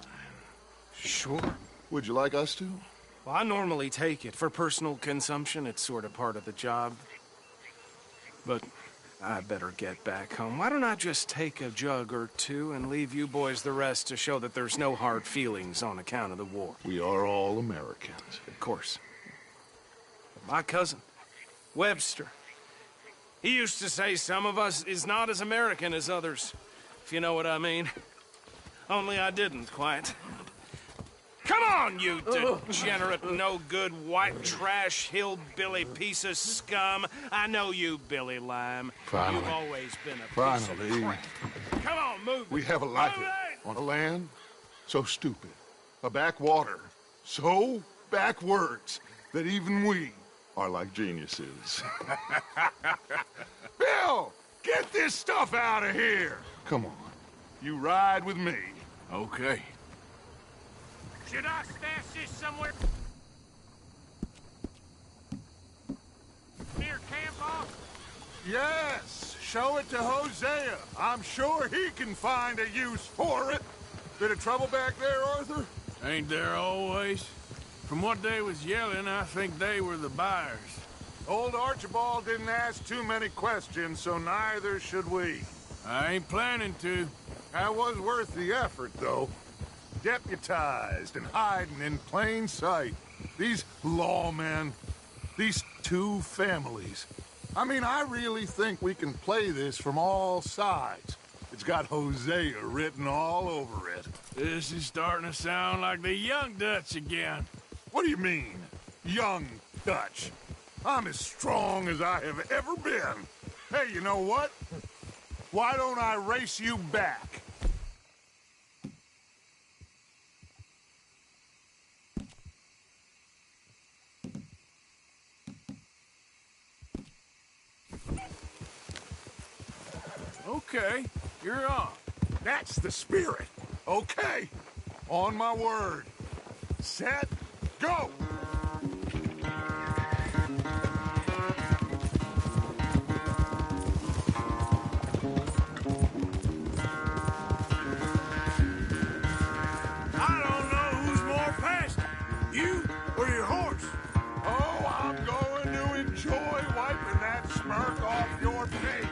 Sure. Would you like us to? Well, I normally take it. For personal consumption, it's sort of part of the job. But I better get back home. Why don't I just take a jug or two and leave you boys the rest to show that there's no hard feelings on account of the war? We are all Americans. Of course. But my cousin, Webster, he used to say some of us is not as American as others, if you know what I mean. Only I didn't quite. Come on, you degenerate, no-good, white trash, hillbilly piece of scum. I know you, Billy Lime. Finally. You've always been a Finally. piece of crap. Come on, move. We have a life on a land so stupid, a backwater so backwards that even we are like geniuses. Bill, get this stuff out of here. Come on, you ride with me. Okay. Should I stash this somewhere near camp off? Yes, show it to Hosea. I'm sure he can find a use for it. Bit of trouble back there, Arthur? Ain't there always? From what they was yelling, I think they were the buyers. Old Archibald didn't ask too many questions, so neither should we. I ain't planning to. That was worth the effort, though. Deputized and hiding in plain sight. These lawmen, these two families. I mean, I really think we can play this from all sides. It's got Hosea written all over it. This is starting to sound like the Young Dutch again. What do you mean, Young Dutch? I'm as strong as I have ever been. Hey, you know what? Why don't I race you back? Okay, you're on. That's the spirit. Okay, on my word. Set, go! I don't know who's more pasty, you or your horse. Oh, I'm going to enjoy wiping that smirk off your face.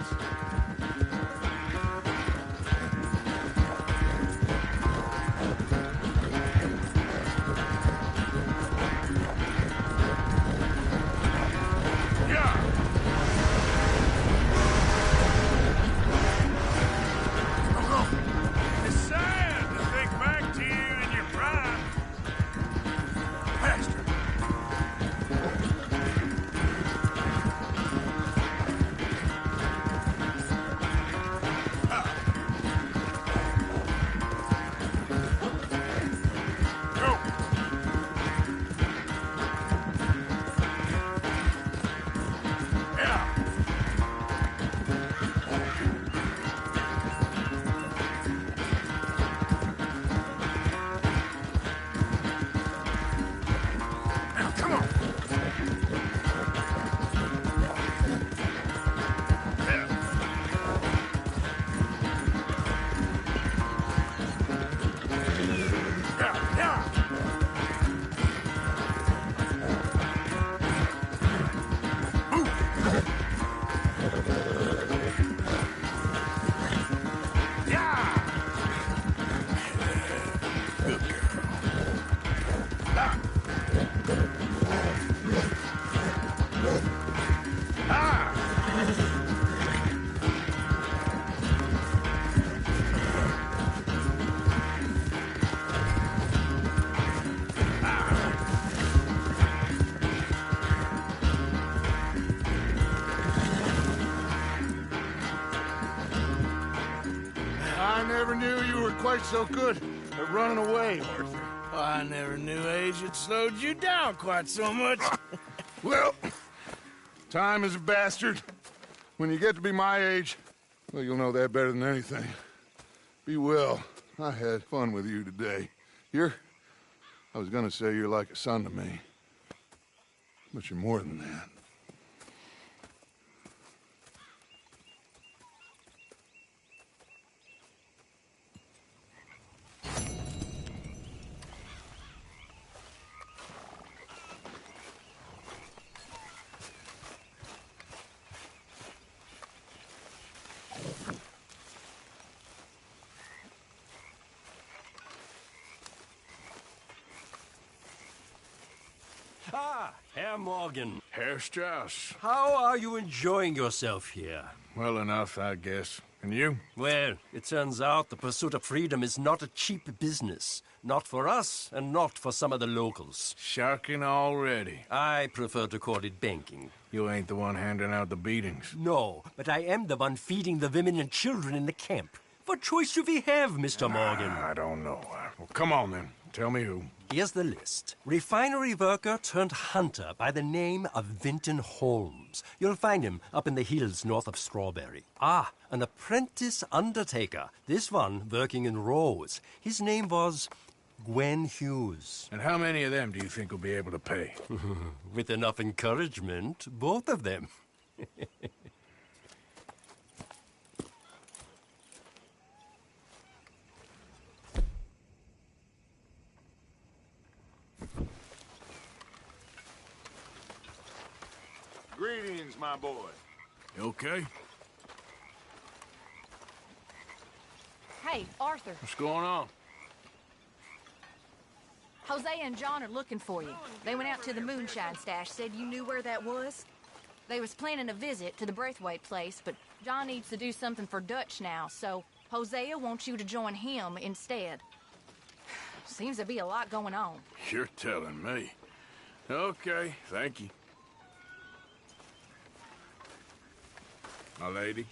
It's sad to think back to you in your prime. Bastard. I never knew you were quite so good at running away, Arthur. I never knew age had slowed you down quite so much. Well, time is a bastard. When you get to be my age, well, you'll know that better than anything. Be well. I had fun with you today. You're I was gonna say you're like a son to me. But you're more than that. Ah, Herr Morgan. Herr Strauss. How are you enjoying yourself here? Well enough, I guess. And you? Well, it turns out the pursuit of freedom is not a cheap business. Not for us, and not for some of the locals. Sharking already. I prefer to call it banking. You ain't the one handing out the beatings. No, but I am the one feeding the women and children in the camp. What choice do we have, Mr. Morgan? I don't know. Well, come on, then. Tell me who. Here's the list. Refinery worker turned hunter by the name of Vinton Holmes. You'll find him up in the hills north of Strawberry. Ah, an apprentice undertaker. This one working in Rose. His name was Gwen Hughes. And how many of them do you think will be able to pay? With enough encouragement, both of them. Greetings, my boy. You okay? Hey, Arthur. What's going on? Hosea and John are looking for you. They went out to the moonshine stash, said you knew where that was. They was planning a visit to the Braithwaite place, but John needs to do something for Dutch now, so Hosea wants you to join him instead. Seems to be a lot going on. You're telling me. Okay, thank you. My lady.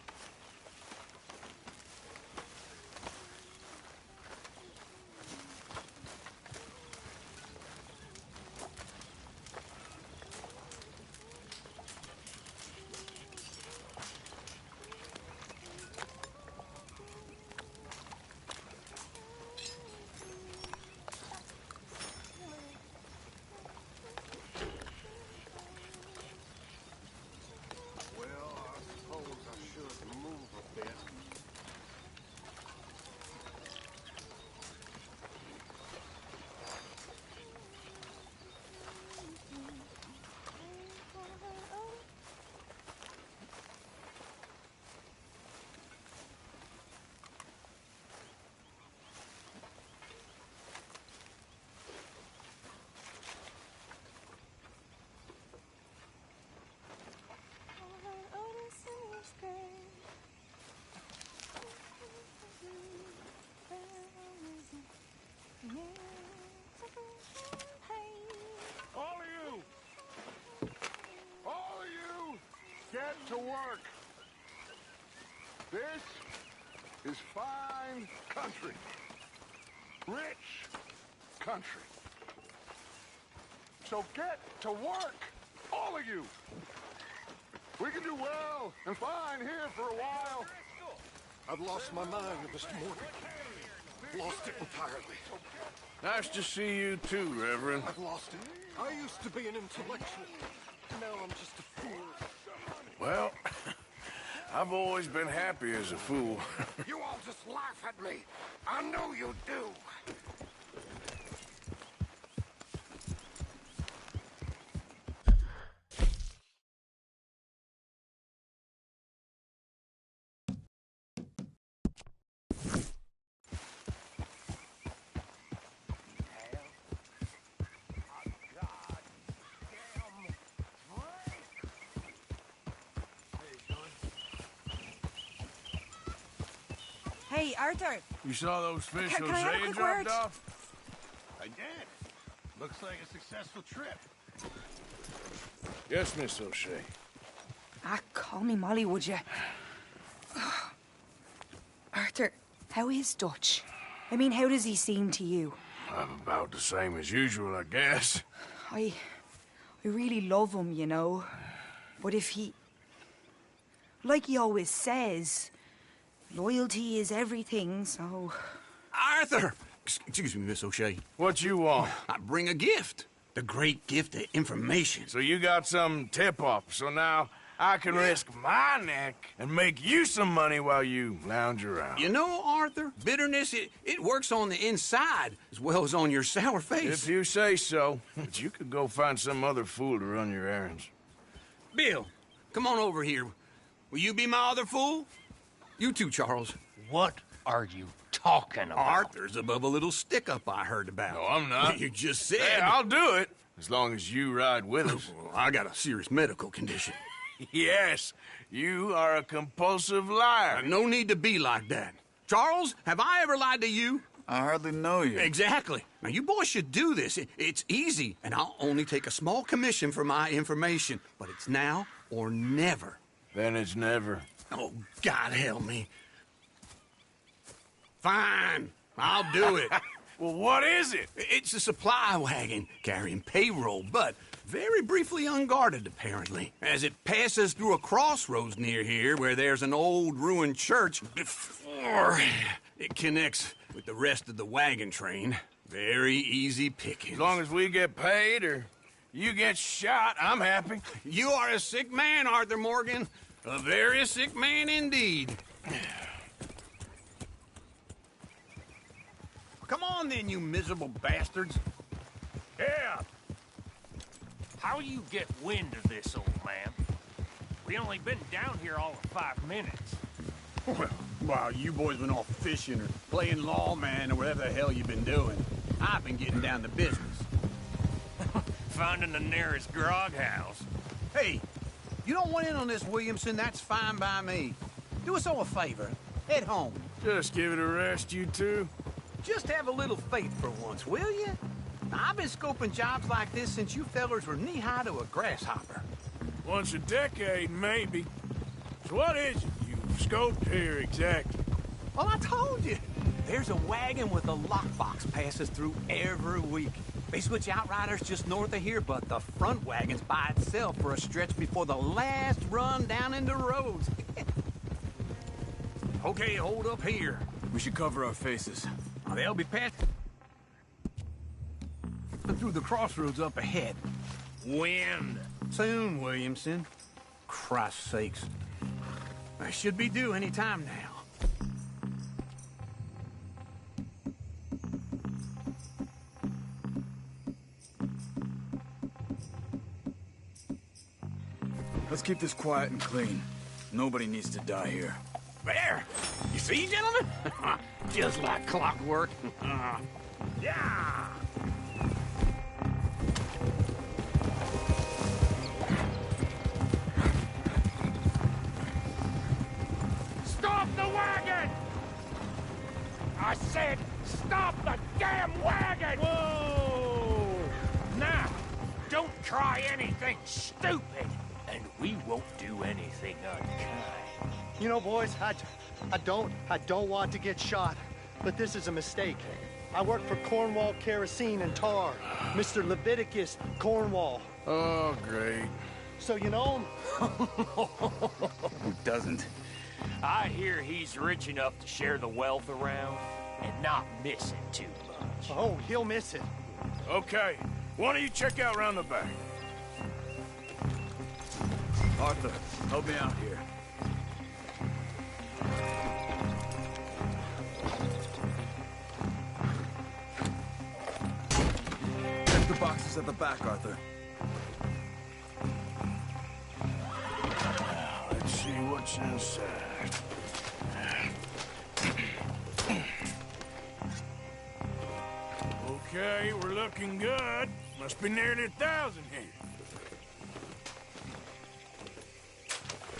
Get to work. This is fine country. Rich country. So get to work, all of you. We can do well and fine here for a while. I've lost my mind, Mr. Morgan. Lost it entirely. Nice to see you too, Reverend. I've lost it. I used to be an intellectual. Now I'm just a fool. Well, I've always been happy as a fool. You all just laugh at me. I know you do. Hey, Arthur. You saw those fish Can I have a Hosea quick dropped word? off? I did. Looks like a successful trip. Yes, Miss O'Shea. Ah, call me Molly, would you? Arthur, how is Dutch? I mean, how does he seem to you? I'm about the same as usual, I guess. I really love him, you know. But if he... Like he always says, loyalty is everything, so... Arthur! Excuse me, Miss O'Shea. What you want? I bring a gift. The great gift of information. So you got some tip-off, so now I can risk my neck and make you some money while you lounge around. You know, Arthur, bitterness, it works on the inside as well as on your sour face. If you say so. But you could go find some other fool to run your errands. Bill, come on over here. Will you be my other fool? You too, Charles. What are you talking about? Arthur's above a little stick-up I heard about. No, I'm not. You just said... Hey, I'll do it, as long as you ride with us. I got a serious medical condition. Yes, you are a compulsive liar. No need to be like that. Charles, have I ever lied to you? I hardly know you. Exactly. Now, you boys should do this. It's easy, and I'll only take a small commission for my information. But it's now or never. Then it's never. Oh, God help me. Fine. I'll do it. Well, what is it? It's a supply wagon carrying payroll, but very briefly unguarded, apparently. As it passes through a crossroads near here where there's an old ruined church before it connects with the rest of the wagon train. Very easy picking. As long as we get paid or you get shot, I'm happy. You are a sick man, Arthur Morgan. A very sick man indeed. Come on then, you miserable bastards. Yeah. How you get wind of this, old man? We only been down here all of 5 minutes. Well, while you boys been off fishing or playing lawman or whatever the hell you've been doing, I've been getting down to business. Finding the nearest grog house. Hey, you don't want in on this, Williamson, that's fine by me. Do us all a favor. Head home. Just give it a rest, you two. Just have a little faith for once, will you? I've been scoping jobs like this since you fellers were knee-high to a grasshopper. Once a decade, maybe. So what is it you've scoped here exactly? Well, I told you. There's a wagon with a lockbox passes through every week. They switch outriders just north of here, but the front wagon's by itself for a stretch before the last run down into Rhodes. Okay, hold up here. We should cover our faces. They'll be passing through the crossroads up ahead. Wind. Soon, Williamson. Christ's sakes. I should be due any time now. Let's keep this quiet and clean. Nobody needs to die here. There! You see, gentlemen? Just like clockwork. Yeah! Stop the wagon! I said, stop the damn wagon! Whoa! Now, don't try anything stupid, and we won't do anything unkind. You know, boys, I don't want to get shot, but this is a mistake. I work for Cornwall Kerosene and Tar, Mr. Leviticus Cornwall. Oh, great. So you know him? Who doesn't? I hear he's rich enough to share the wealth around and not miss it too much. Oh, he'll miss it. Okay, why don't you check out around the back? Arthur, help me out here. Check the boxes at the back, Arthur. Let's see what's inside. Okay, we're looking good. Must be nearly 1,000 here.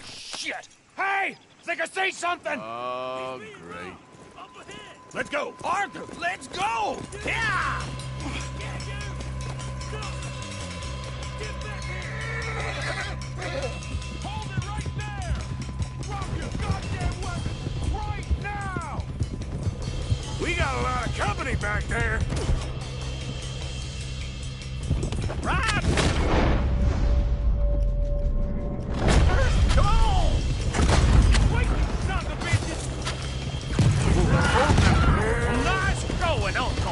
Shit! Hey! Think I see something! Oh, great. Let's go! Arthur, let's go! Yeah! Hold it right there! Drop your goddamn weapon right now! We got a lot of company back there. Right! Come on! Wait, you son of a bitches! Nice going, Uncle!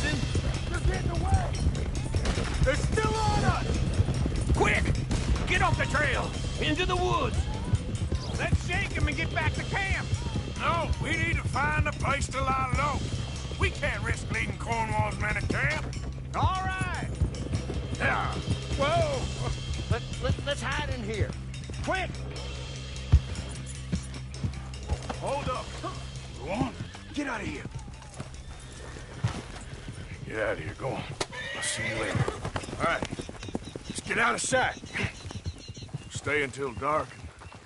listen. You're getting away. They're still on us. Quick! Get off the trail. Into the woods. Let's shake him and get back to camp. No, we need to find a place to lie low. We can't risk leading Cornwall's men to camp. All right. Yeah. Whoa. Let's hide in here. Quick. Hold up. Go on. Get out of here. Get out of here. Go on. I'll see you later. All right. Let's get out of sight. Stay until dark,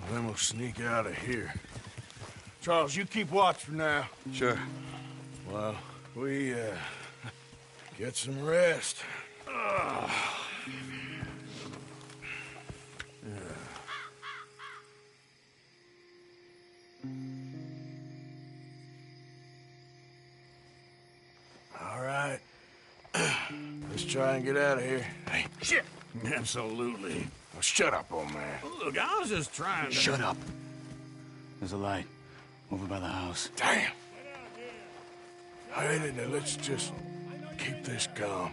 and then we'll sneak out of here. Charles, you keep watch for now. Sure. Well, we, get some rest. All right. Let's try and get out of here. Hey, shit! Absolutely. Now shut up, old man. Look, I was just trying to... Shut up. There's a light over by the house. Damn. All right, now let's just keep this calm.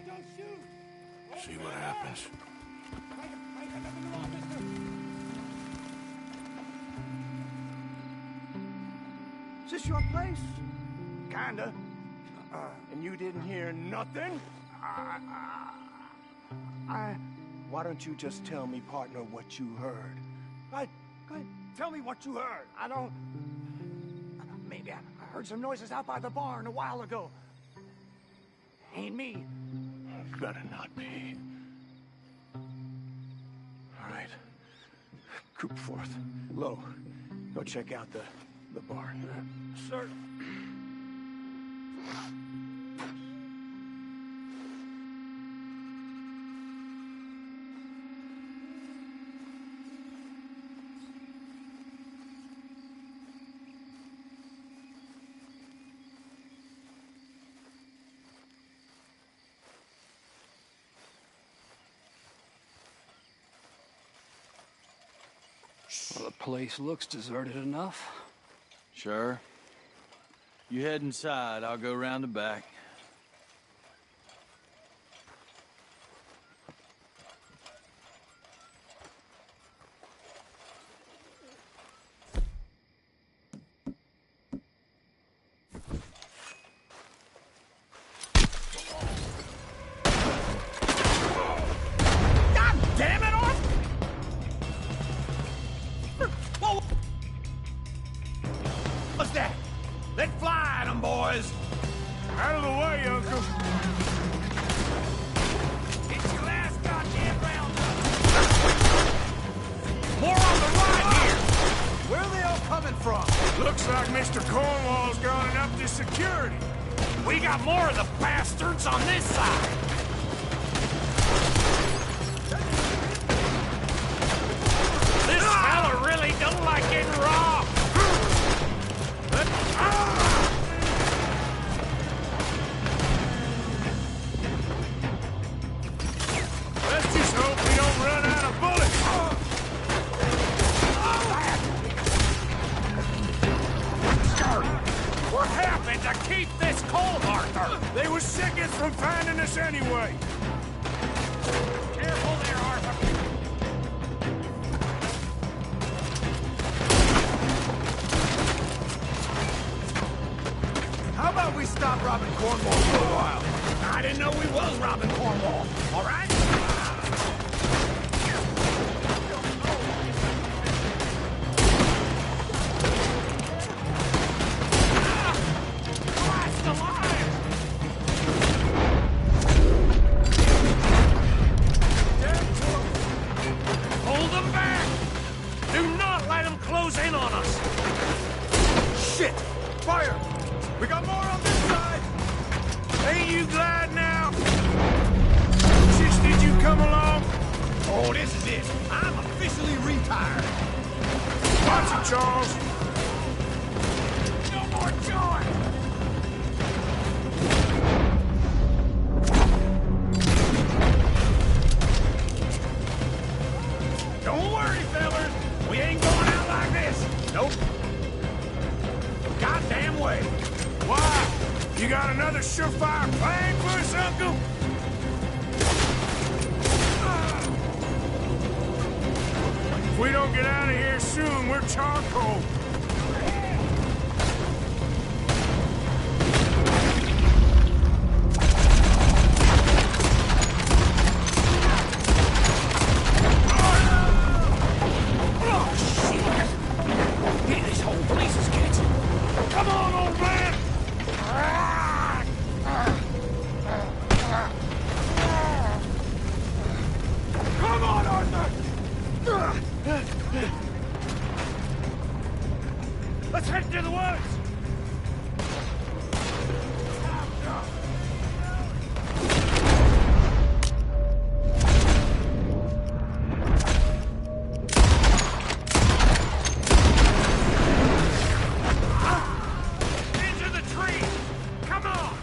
See what happens. Is this your place? Kinda. And you didn't hear nothing? Why don't you just tell me, partner, what you heard? Go ahead. Tell me what you heard. I don't... Maybe I heard some noises out by the barn a while ago. Ain't me. Better not be. All right. Group forth. Low. Go check out the barn. Sir. Well, the place looks deserted enough. Sure. You head inside, I'll go round the back. God damn it, Arthur! Whoa! What's that? Let fly at 'em, boys! Out of the way, Uncle. It's your last goddamn round. More on the right here! Where are they all coming from? Looks like Mr. Cornwall's gone and upped his security. We got more of the bastards on this side! This fella really don't like getting raw! Let's just hope we don't run out of bullets. What happened to keep this cold, Arthur? They were seconds from finding us anyway. Careful there, Arthur. How about we stop robbing Cornwall for a while? I didn't know we was robbing Cornwall. All right? Christ alive! Hold them back! Do not let them close in on us! Shit! Fire! We got more on this side! Ain't you glad now? Since did you come along? Oh, this is it. I'm officially retired. Watch it, Charles. No more joy! Don't worry, fellas. We ain't going out like this. Nope. Goddamn way. Why? You got another surefire plan for us? Took him! If we don't get out of here soon, we're charcoal. Let's head to the woods! Into the trees! Come on!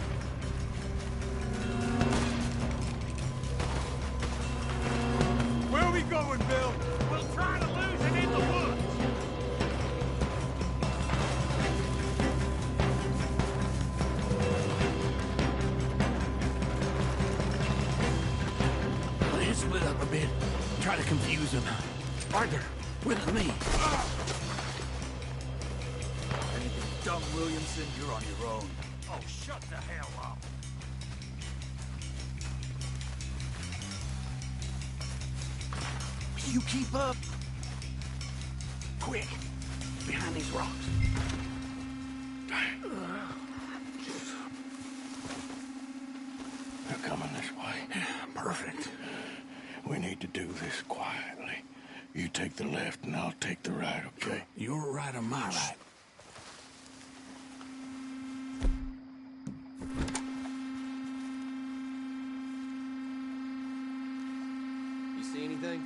Where are we going, Bill? We'll try to lose him in the woods! Let's split up a bit. Try to confuse him. Arthur, with me. Anything done, Williamson, you're on your own. Oh, shut the hell up! You keep up. Quick, behind these rocks. They're coming this way. Perfect. We need to do this quietly. You take the left and I'll take the right, okay? Your right or my right? You see anything?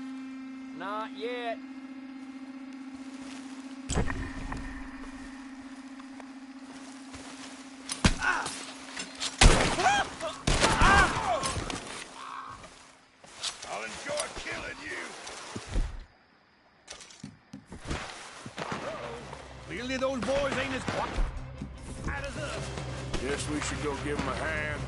Not yet. I'll enjoy killing you. Clearly those boys ain't as quiet as us. Guess we should go give him a hand.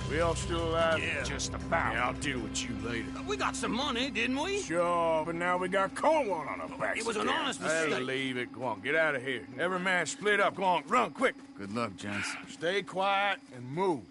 We all still alive? Yeah. Just about. Yeah, I'll deal with you later. We got some money, didn't we? Sure, but now we got Cornwall on our backs. It was an again. honest I'll mistake. leave it. Go on, get out of here. Every man split up. Go on, run, quick. Good luck, gents. Stay quiet and move.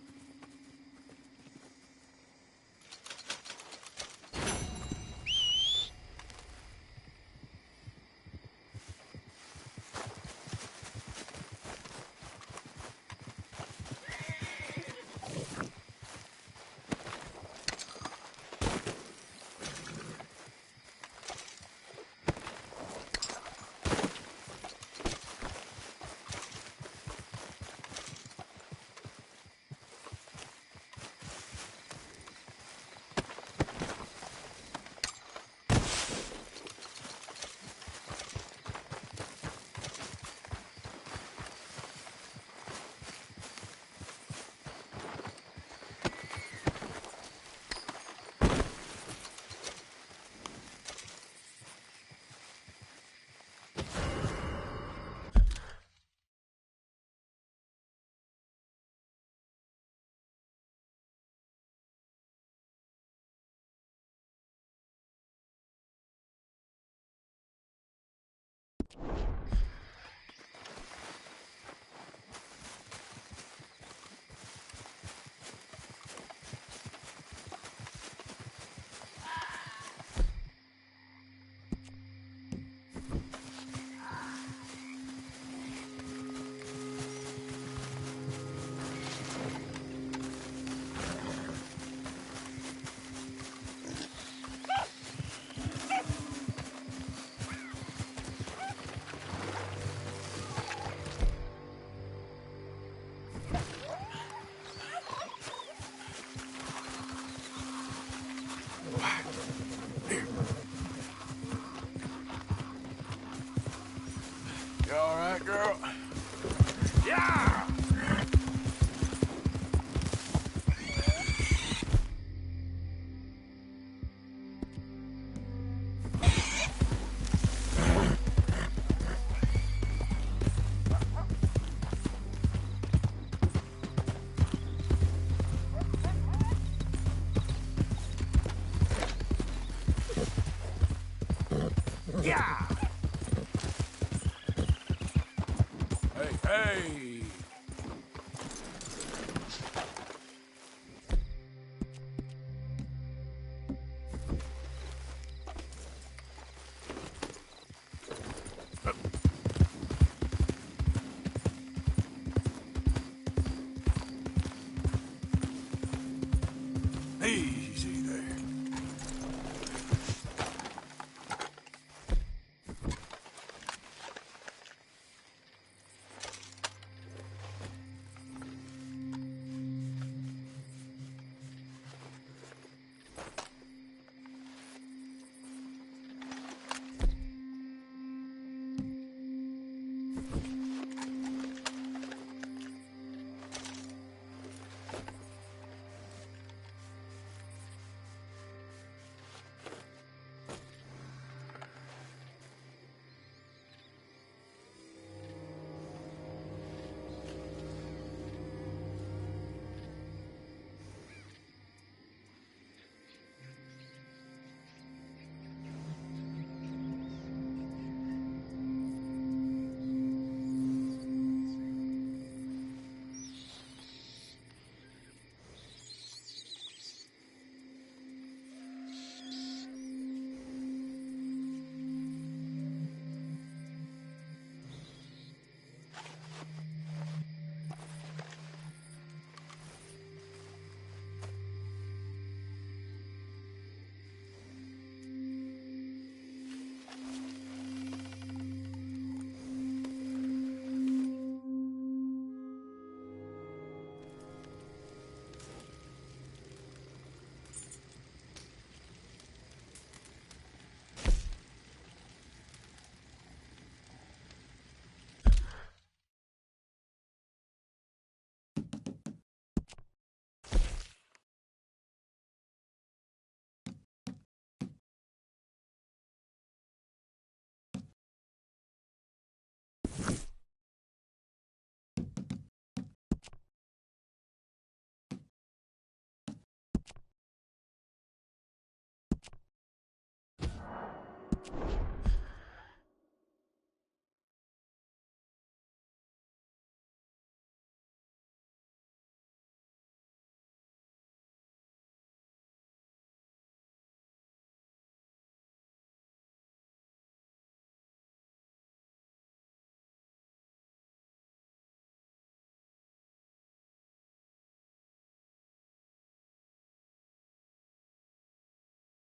You all right, girl? Yeah! Yeah! Hey, hey!